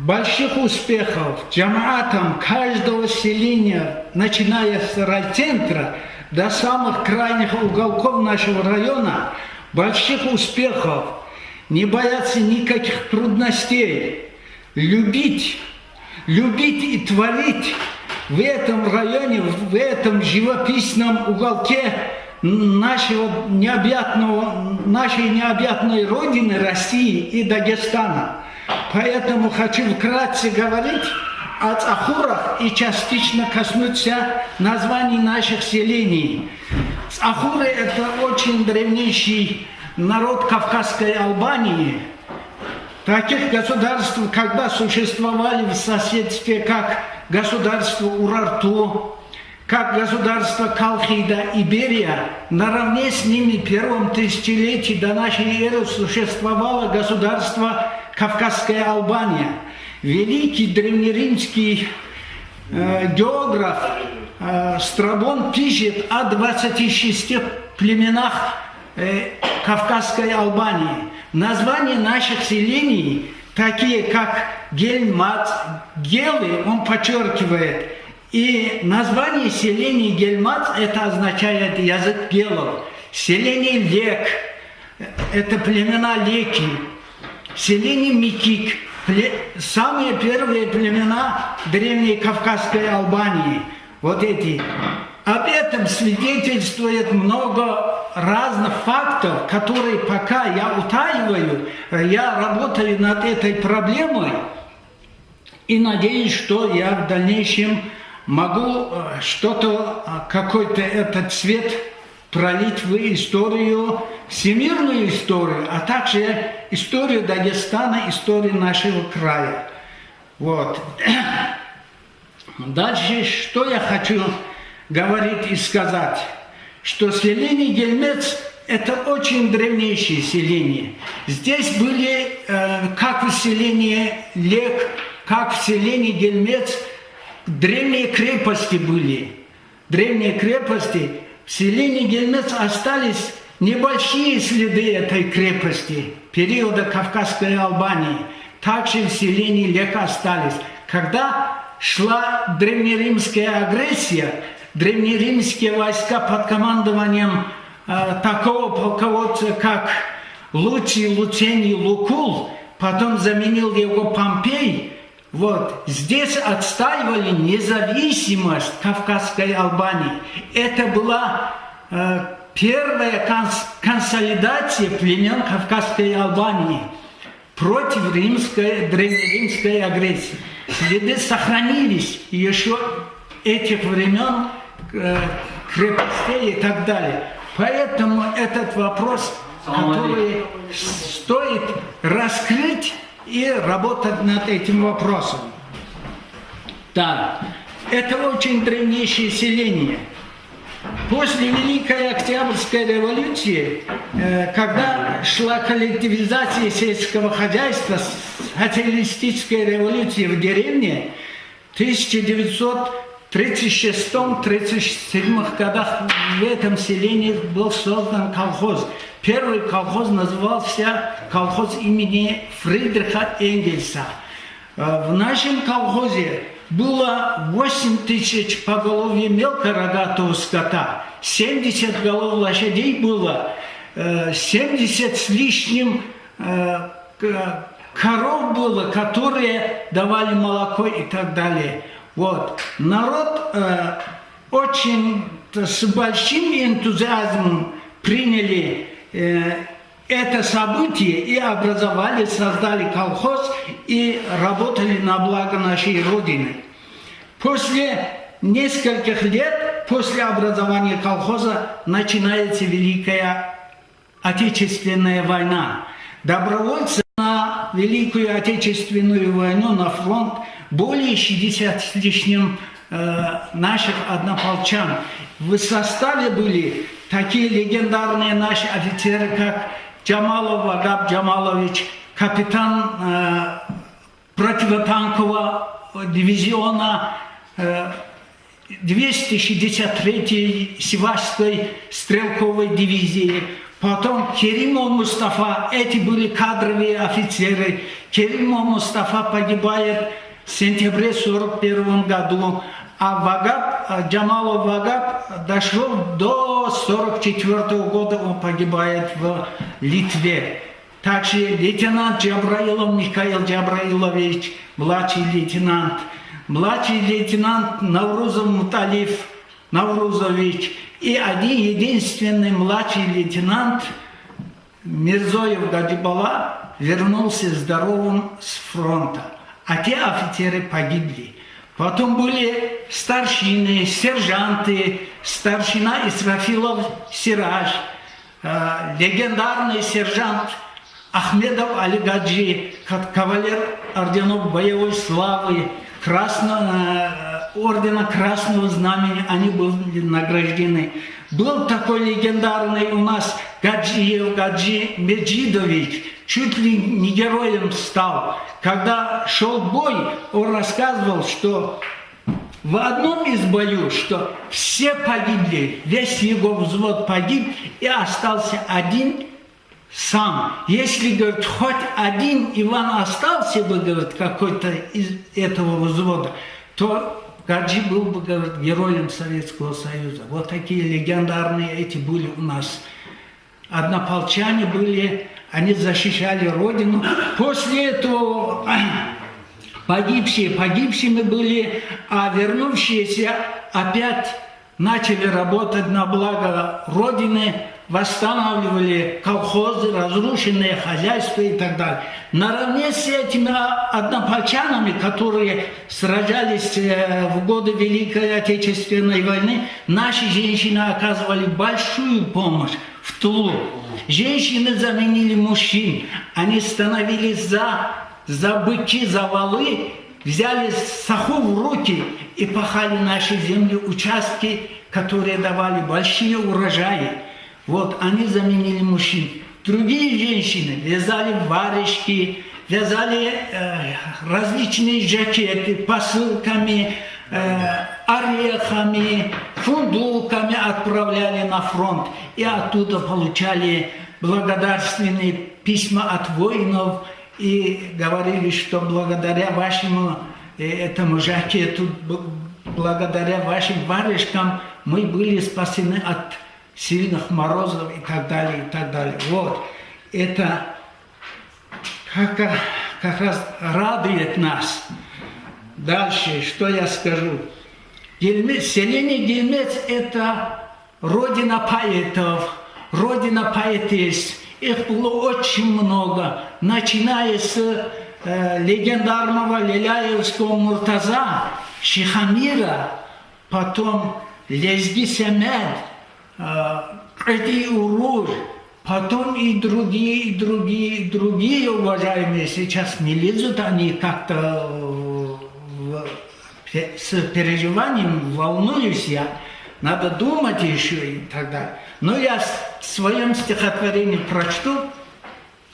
больших успехов, джамаатам каждого селения, начиная с райцентра до самых крайних уголков нашего района, больших успехов, не бояться никаких трудностей, любить и творить в этом районе, в этом живописном уголке нашей необъятной родины России и Дагестана. Поэтому хочу вкратце говорить о Цахурах и частично коснуться названий наших селений. Цахуры – это очень древнейший народ Кавказской Албании. Таких государств, когда существовали в соседстве, как государство Урарту, как государство Колхида, Иберия, наравне с ними в первом тысячелетии до нашей эры существовало государство Кавказская Албания. Великий древнеримский географ Страбон пишет о 26 племенах Кавказской Албании. Названия наших селений, такие как Гельмац, Гелы, он подчеркивает, и название селений Гельмац, это означает язык гелов. Селение Лек, это племена Леки. Селение Микик, самые первые племена древней Кавказской Албании. Вот эти. Об этом свидетельствует много разных фактов, которые пока я утаиваю. Я работаю над этой проблемой и надеюсь, что я в дальнейшем могу что-то, какой-то этот цвет пролить в историю, всемирную историю, а также историю Дагестана, историю нашего края. Вот. Дальше, что я хочу говорить и сказать, что селение Гельмец – это очень древнейшее селение. Здесь были, как в селении Лек, как в селении Гельмец, древние крепости были. Древние крепости. В селении Гельмец остались небольшие следы этой крепости периода Кавказской Албании. Также в селении Лек остались. Когда шла древнеримская агрессия, древнеримские войска под командованием такого полководца, как Луций Лукул, потом заменил его Помпей. Вот, здесь отстаивали независимость Кавказской Албании. Это была первая консолидация племен Кавказской Албании против древнеримской агрессии. Следы сохранились еще этих времен, крепостей и так далее. Поэтому этот вопрос, который стоит раскрыть и работать над этим вопросом. Да, это очень древнейшее селение. После Великой Октябрьской революции, когда шла коллективизация сельского хозяйства, социалистическая революция в деревне, в 1936-37 годах в этом селении был создан колхоз. Первый колхоз назывался колхоз имени Фридриха Энгельса. В нашем колхозе было 8 тысяч поголовья мелкорогатого скота, 70 голов лошадей было, 70 с лишним коров было, которые давали молоко и так далее. Вот. Народ очень с большим энтузиазмом приняли это событие и образовали, создали колхоз и работали на благо нашей Родины. После нескольких лет, после образования колхоза, начинается Великая Отечественная война. Добровольцы на Великую Отечественную войну на фронт более 60 с лишним наших однополчан. В составе были такие легендарные наши офицеры, как Джамалов Вагаб Джамалович, капитан противотанкового дивизиона 263-й Севашской стрелковой дивизии. Потом Керимов Мустафа, эти были кадровые офицеры. Керимов Мустафа погибает в сентябре 1941 году, а Вагаб, Джамалов Вагаб дошел до 1944 года, он погибает в Литве. Также лейтенант Джабраилов Михаил Джабраилович, младший лейтенант Наврузов Муталиф Наврузович и один единственный младший лейтенант Мирзоев Гадибала вернулся здоровым с фронта, а те офицеры погибли. Потом были старшины, сержанты, старшина Исрафилов Сираж, легендарный сержант Ахмедов Али Гаджи, кавалер орденов боевой славы, ордена Красного Знамени, они были награждены. Был такой легендарный у нас Гаджиев Гаджи Меджидович, чуть ли не героем стал. Когда шел бой, он рассказывал, что в одном из боев, что все погибли, весь его взвод погиб, и остался один сам. Если, говорит, хоть один Иван остался бы, говорит, какой-то из этого взвода, то Гаджи был бы, говорит, героем Советского Союза. Вот такие легендарные эти были у нас. Однополчане были, они защищали Родину. После этого погибшими были, а вернувшиеся опять начали работать на благо Родины, восстанавливали колхозы, разрушенные хозяйства и так далее. Наравне с этими однополчанами, которые сражались в годы Великой Отечественной войны, наши женщины оказывали большую помощь в тылу. Женщины заменили мужчин, они становились за быки, за валы, взяли саху в руки и пахали наши земли, участки, которые давали большие урожаи. Вот, они заменили мужчин. Другие женщины вязали варежки, вязали различные жакеты, посылками, орехами, фундуками отправляли на фронт. И оттуда получали благодарственные письма от воинов и говорили, что благодаря вашему этому жакету, благодаря вашим варежкам мы были спасены от сильных морозов и так далее, и так далее. Вот. Это как раз радует нас. Дальше, что я скажу. Селение Гельмец – это родина поэтов, родина поэтесс. Их было очень много, начиная с легендарного Леляевского Муртаза, Шихамира, потом Лезги Семед, Эти Урур, потом и другие уважаемые. Сейчас не лезут они как-то с переживанием, волнуюсь я. надо думать еще и так далее. Но я в своем стихотворении прочту,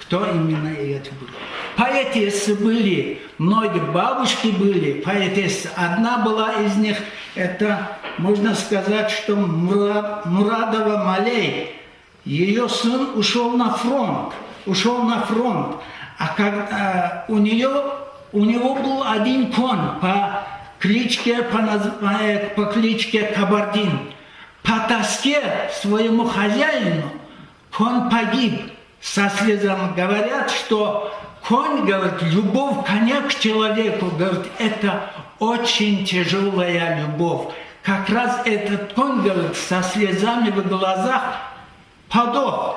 кто именно это был. Поэтессы были, многие бабушки были, поэтессы. Одна была из них, это можно сказать, что Мурадова Малей. Ее сын ушел на фронт. А у него был один конь по кличке Кабардин. По тоске своему хозяину конь погиб. Со слезами говорят, что конь, говорит, любовь коня к человеку, говорит, это очень тяжелая любовь. Как раз этот конь, говорит, со слезами в глазах подох.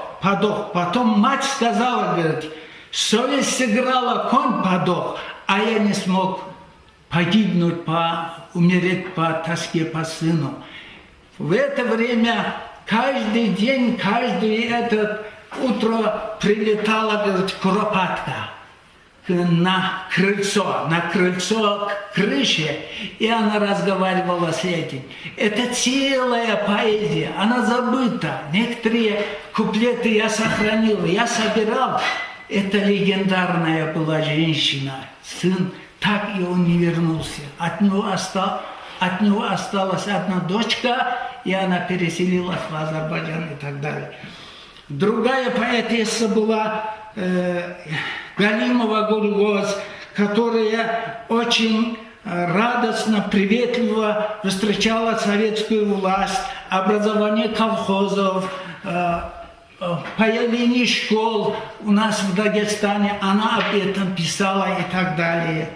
Потом мать сказала, говорит, совесть сыграла, конь подох, а я не смог погибнуть, умереть по тоске по сыну. В это время каждый день, утро прилетала, говорит, куропатка на крыльцо к крыше, и она разговаривала с этим. Это целая поэзия, она забыта. Некоторые куплеты я сохранил, я собирал. Это легендарная была женщина, сын, так и он не вернулся. От него осталась одна дочка, и она переселилась в Азербайджан и так далее. Другая поэтесса была Галимова Гульгоз, которая очень радостно, приветливо встречала советскую власть, образование колхозов, появление школ у нас в Дагестане, она об этом писала и так далее.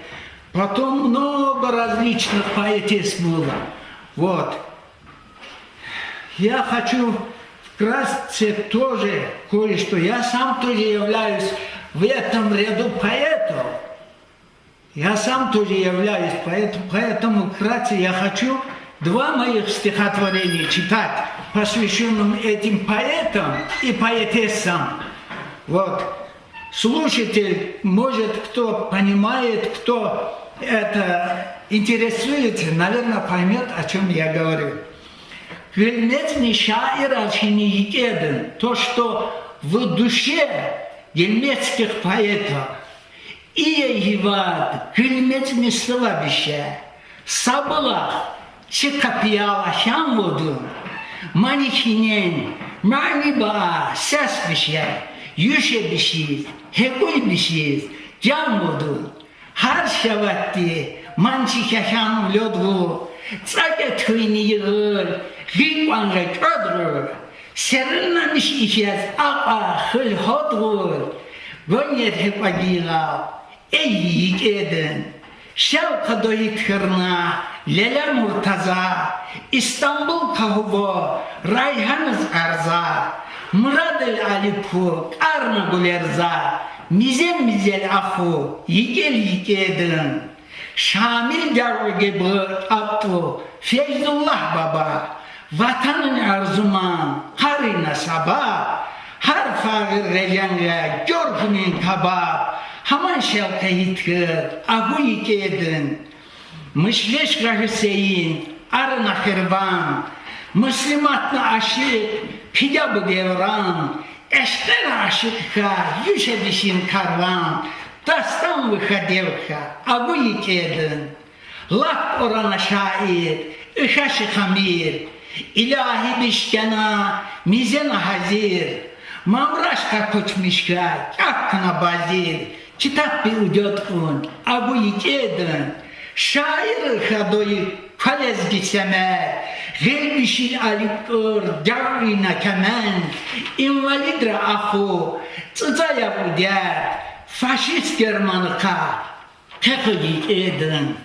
Потом много различных поэтесс было. Вот. Я хочу вкратце тоже кое-что. Я сам тоже являюсь в этом ряду поэтов. Поэтому вкратце я хочу два моих стихотворения читать, посвященным этим поэтам и поэтессам. Вот. Слушатель, может, кто понимает, кто это интересуется, наверное, поймет, о чем я говорю. Гельмецний шаир алхимикеден, то, что в душе гельмецких поэтов, и его гельмецний слабище, сабла, чекапияла хямвуду, манихинен, маниба, сеспище, юшебишиз, хекуйбишиз, джамвуду, харшаватти, манчихахам лёдву, цакетхуйни йгыл, гипанга кёдру, сернамиш ищез, ака хылходву, гонет хепагила, эй еден, шалкадоит хырна, Леля Муртаза, Истанбул Кахубо, Райханыз Арза, Мурадель Алипу, Арна Гулерза, Мизель Аху, Екедин, Шамиль Даргебы Апту, Фейзуллах Баба, Ватанын Арзуман, Харина Саба, Харфагыр Реjanга, Георгмен Кабаб, Хаман Шелкаиткыр, Агу Екедин, Мышлешка Хусейн, Арна Хирван, Муслиматна Ашик, Пидябы Девран, Эштера Ашикха, Юшедишин Карван, Дастан выходилка, Агу Екедин, Лак Орана Шаир, Ишаши Хамир, Ilahi Bişkena, Mizena Hazir, Мамрашка Кочмишка, Кяккана Базир, Читапи Удёткун, Агу Екедин, Şair hadoyu falezgi semer, gelmişil alikır, darina kemen, invalidra ahu, tsızaya buder, faşist Germanıka, tekılik edin.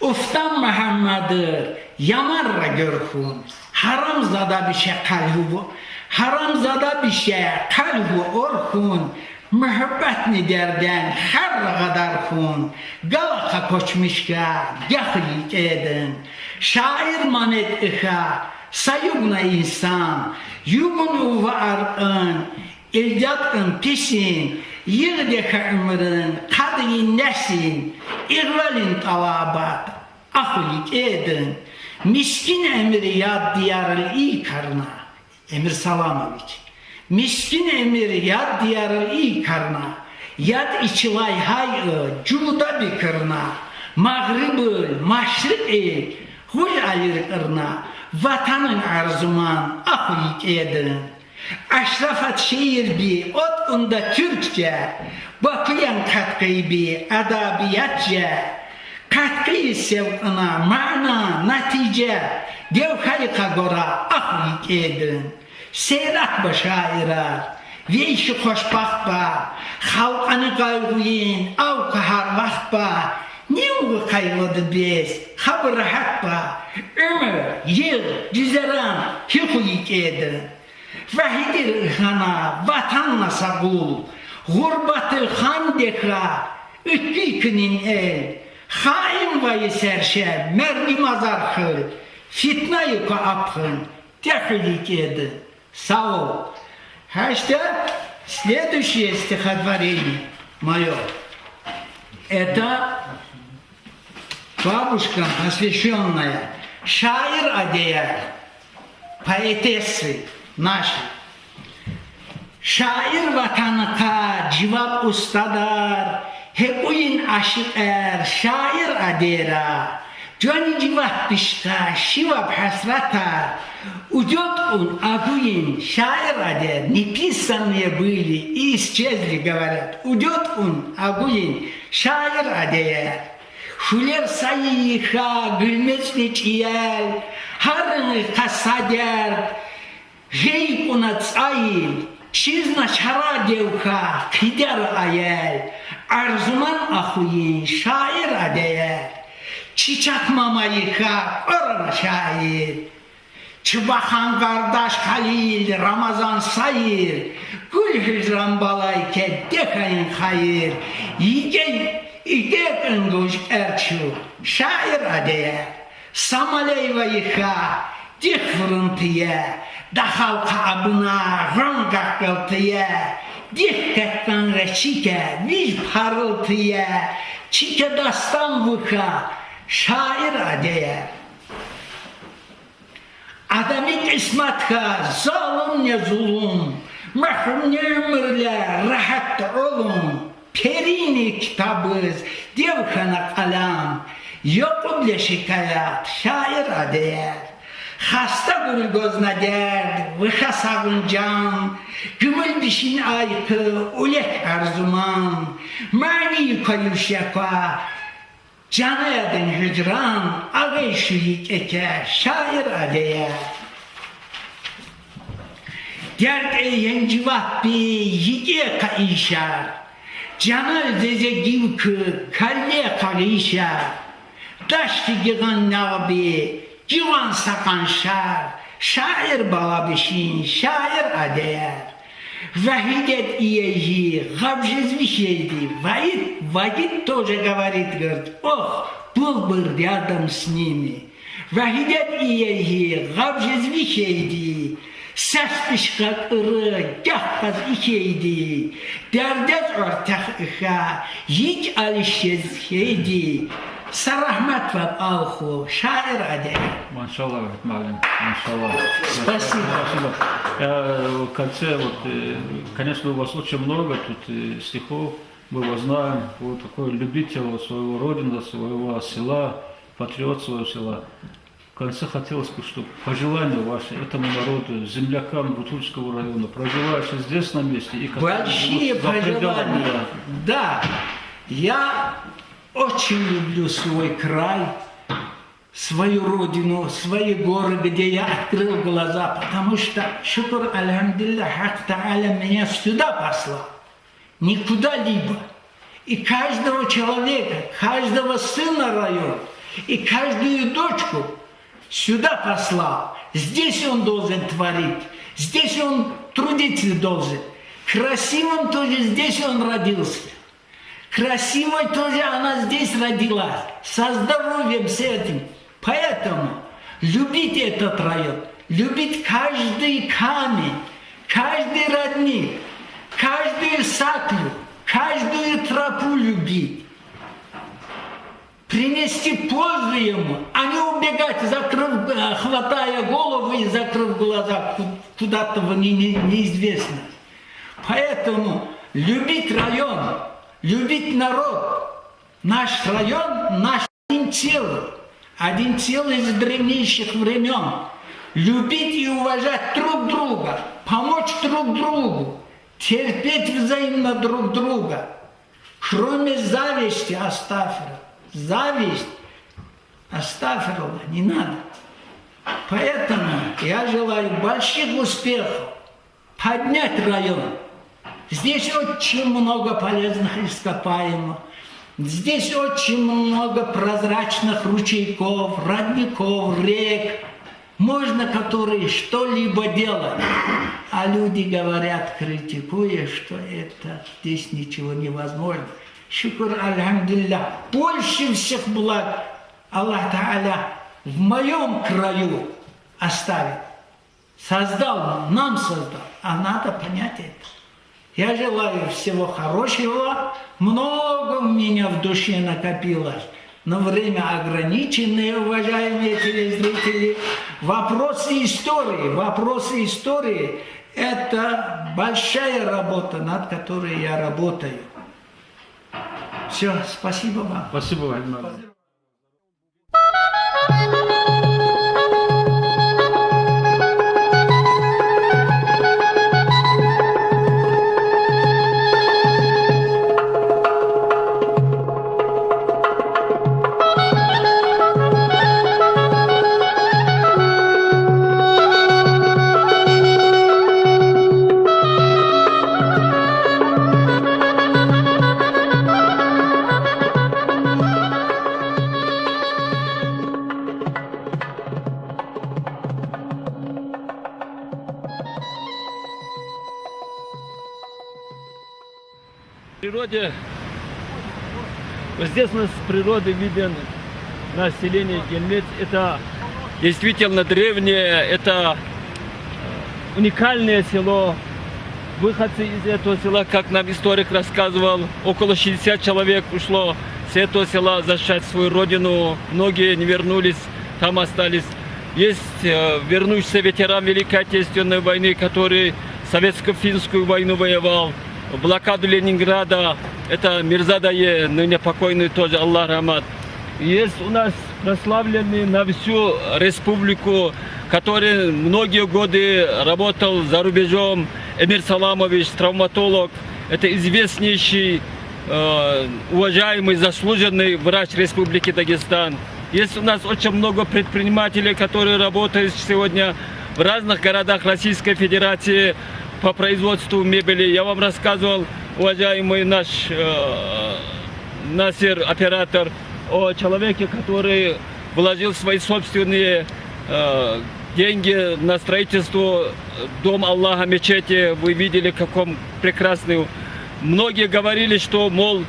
Uftan Muhammed'ı yamarra görkün, haramzada bir şey kalhu, haramzada bir şey kalhu orkun, Mühəbbətni dərdən hər qədər xun, Qalaqa koçmişka, yaxlik edin. Şair manet ixa, sayıqna insan, Yumun uva arqın, İldadqın pisin, Yığdəxə ömrün, Qadın nəsin, İğvəlin talabat, Axlik edin. Miskin emiri yad diyarıl iyi karına. Emir Salamoviç. Miskin emiri yad diyarıl iyi karına. Yad içilay hayı cuda bir kırna. Mağribül maşrik el. Huy ayır kırna. Vatanın arzuman ahuyik edin. Aşrafat şehir bi ot unda Türkçe. Bakıyan katkıyı bi adabiyatça. Katkıyı sevkına mana natice. Devkayıka gora ahuyik edin. Seyrak başayırar. Veyşi hoşbaq ba. Halkanı kaygıyın av kahar vaxt ba. Ne uğu kaygıdı biz? Habı rahat ba. Ömür, yıl, cüzeran hükuyik edin. Vahidir hana vatanla sagul. Gurbatı han deka. Ütkükünün el. Hain vayı serşe. Merdi mazar kıl. Fitnayı ka apkın. Tehlik edin. Sağ ol. Следующее стихотворение мое. Это бабушкам посвященное. Шаир Адея, поэтессы наши. Şair vatanıka cevap ustadar, hep uyun aşık şair adera. Johnny cevap pişka, şivap hasratar. Уйдет он, Агуин, шаир адер, не писанные были и исчезли, говорят. Уйдет он, Агуин, шаир адер. Шулер саиха, гülmezli çiyel, harını kasader, гейкуна цаил, чизна чара девка, кидер ayel. Arzuman Агуин, шаир адер. Çiçak mamayıka, orana şair. Çıbakan kardeş Halil, Ramazan sayır, gül hücran balayke dekayın hayır, İgek ınguş erçu, şair adeye, Samaleyva yıka, dik fırıntıya, Dahal kabına, rangak gıltıya, Dikkattan reçike, viz parıltıya, Çike dastan vuka, şair adeye. Adamı kısmetka, zalim ne zulüm, mahrum ne ömürler, rahat olun. Perini kitabız, devkana kalam, yok bile şikayet, şair ader. Hasta gül gözüne dert, vıha savuncan, gümül dişin aykı, ulek arzuman, mani yukarı şaka, canı edin hücran, ağay şuyik eke, şair adeye. Dert eyen civah bi, yigiye ka işar, canı zeze givkı, kalle ka işar, daş ki gigan nabi, civan sakan şar, şair bala bişin, şair adeye. Вахидет иеji, габжезви шейди, Вахид тоже говорит, ох, был бы рядом с ними. Вахидет иеji, габжезви шейди, Сәспішқа ұры, гәхқаз икейди, Дәрдет ортақ иха, Ик алишез хейди, Сарахмат ваб алху, шаир аде. Маншаллах, Малин, маншаллах. Спасибо. В конце, конечно, у вас очень много тут стихов, мы его знаем, вы такой любитель своего родины, своего села, патриот своего села. В конце хотелось бы, чтобы пожелания ваши этому народу, землякам Рутульского района, проживающим здесь на месте и большие пожелания. Да, я очень люблю свой край, свою родину, свои горы, где я открыл глаза, потому что, шукр альхамдулилля, Хак Та'аля меня сюда послал, не куда-либо. И каждого человека, каждого сына района, и каждую дочку сюда послал. Здесь он должен творить, здесь он трудиться должен. Красивым тоже здесь он родился. Красивой тоже она здесь родилась. Со здоровьем с этим. Поэтому любить этот район, любить каждый камень, каждый родник, каждую саклю, каждую тропу любить. принести пользу ему, а не убегать, хватая голову и закрыв глаза куда-то в неизвестность. Поэтому любить район, любить народ. Наш район, наш один целый из древнейших времен. Любить и уважать друг друга, помочь друг другу, терпеть взаимно друг друга. Кроме зависти, астафирилла. Зависть, астафирилла, не надо. Поэтому я желаю больших успехов, поднять район. Здесь очень много полезных ископаемых. Здесь очень много прозрачных ручейков, родников, рек. Можно которые что-либо делать. А люди говорят, критикуя, что это здесь ничего невозможно. Шукр альхамдулилля. Больше всех благ Аллах Та'аля в моем краю оставит. Создал, нам создал. А надо понять это. Я желаю всего хорошего. Много у меня в душе накопилось. Но время ограниченное, уважаемые телезрители. Вопросы истории – это большая работа, над которой я работаю. Все, спасибо вам. Спасибо вам. В природе, вот здесь у нас с природы виден население Гельмец. Это действительно древнее, это уникальное село. Выходцы из этого села, как нам историк рассказывал, около 60 человек ушло с этого села защищать свою родину. Многие не вернулись, там остались. Есть вернувшийся ветеран Великой Отечественной войны, который советско-финскую войну воевал. Блокаду Ленинграда, это Мирзадае, ныне покойный тоже, Аллах рахмат. Есть у нас прославленный на всю республику, который многие годы работал за рубежом, Эмир Саламович, травматолог. Это известнейший, уважаемый, заслуженный врач Республики Дагестан. Есть у нас очень много предпринимателей, которые работают сегодня в разных городах Российской Федерации по производству мебели. Я вам рассказывал, уважаемый наш Насир, оператор, о человеке, который вложил свои собственные деньги на строительство Дома Аллаха, мечети. Вы видели, каком прекрасный. Многие говорили, что, мол,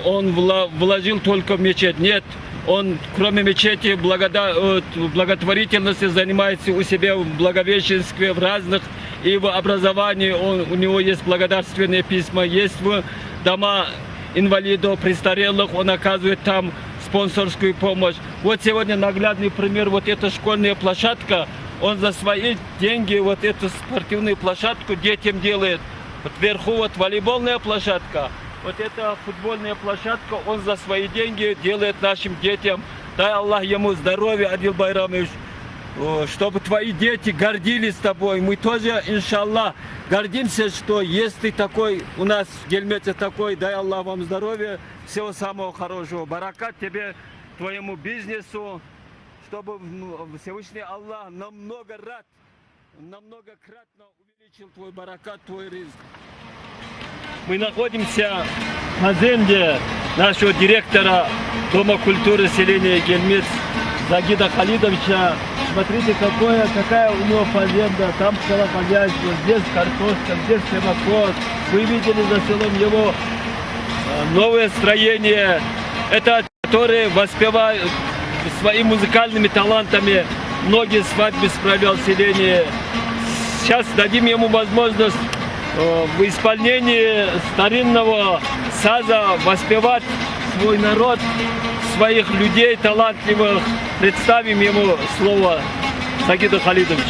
он вложил только в мечеть. Нет, он, кроме мечети, благотворительностью занимается у себя в Благовещенске, в разных, и в образовании у него есть благодарственные письма, есть в дома инвалидов, престарелых, он оказывает там спонсорскую помощь. Вот сегодня наглядный пример, вот эта школьная площадка, он за свои деньги вот эту спортивную площадку детям делает. Вот вверху вот волейбольная площадка, вот эта футбольная площадка, он за свои деньги делает нашим детям. Дай Аллах ему здоровья, Адил Байрамович, чтобы твои дети гордились тобой. Мы тоже, иншаллах, гордимся, что есть ты такой, у нас в Гельмете такой. Дай Аллах вам здоровья, всего самого хорошего. Баракат тебе, твоему бизнесу, чтобы Всевышний Аллах многократно увеличил твой баракат, твой ризк. Мы находимся на земле нашего директора Дома культуры селения Гельмец Загида Халидовича. Смотрите, какая у него фазенда, там скалохозяйство, здесь картошка, здесь семакот. Вы видели за селом его новое строение. Это которые воспевают своими музыкальными талантами. Многие свадьбы справлял селение. Сейчас дадим ему возможность в исполнении старинного саза воспевать свой народ, своих людей талантливых. Представим ему слово Сагиду Халидовичу.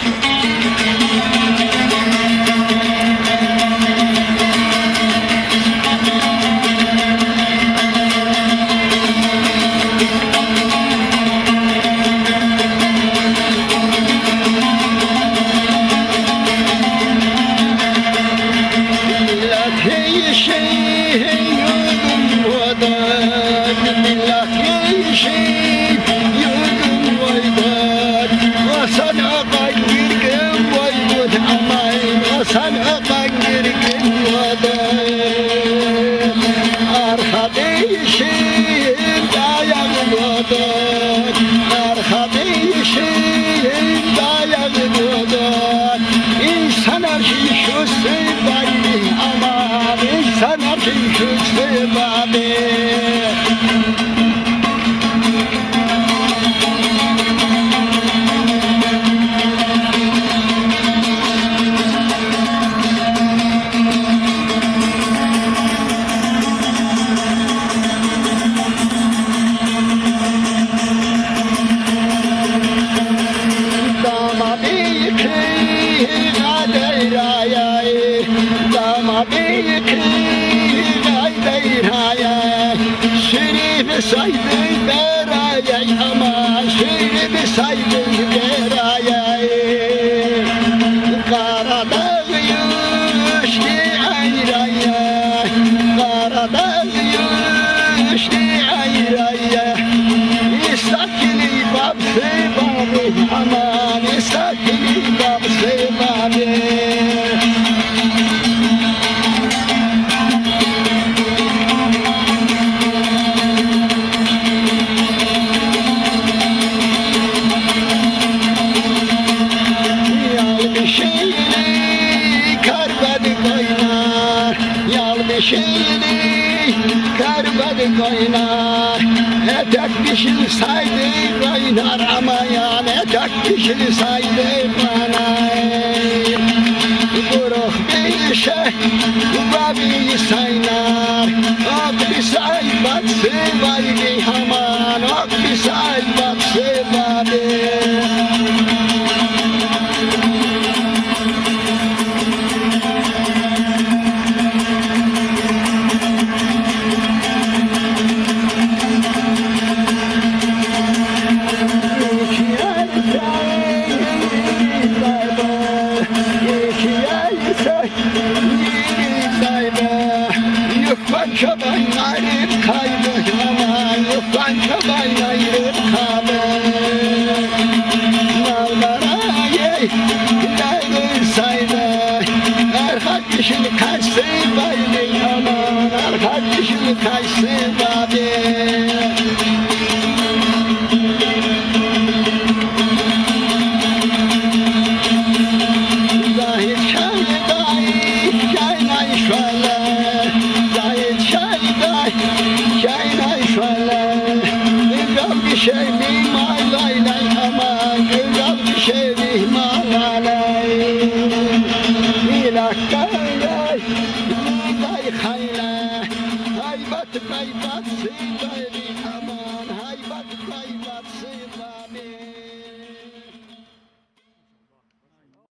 Dişini saydı kaynar ama yani tek dişini saydı bana. Buruk bir şey babi saynar. Ok bir say batsı babi aman. Ok bir say batsı babi. Ay bat, say baby.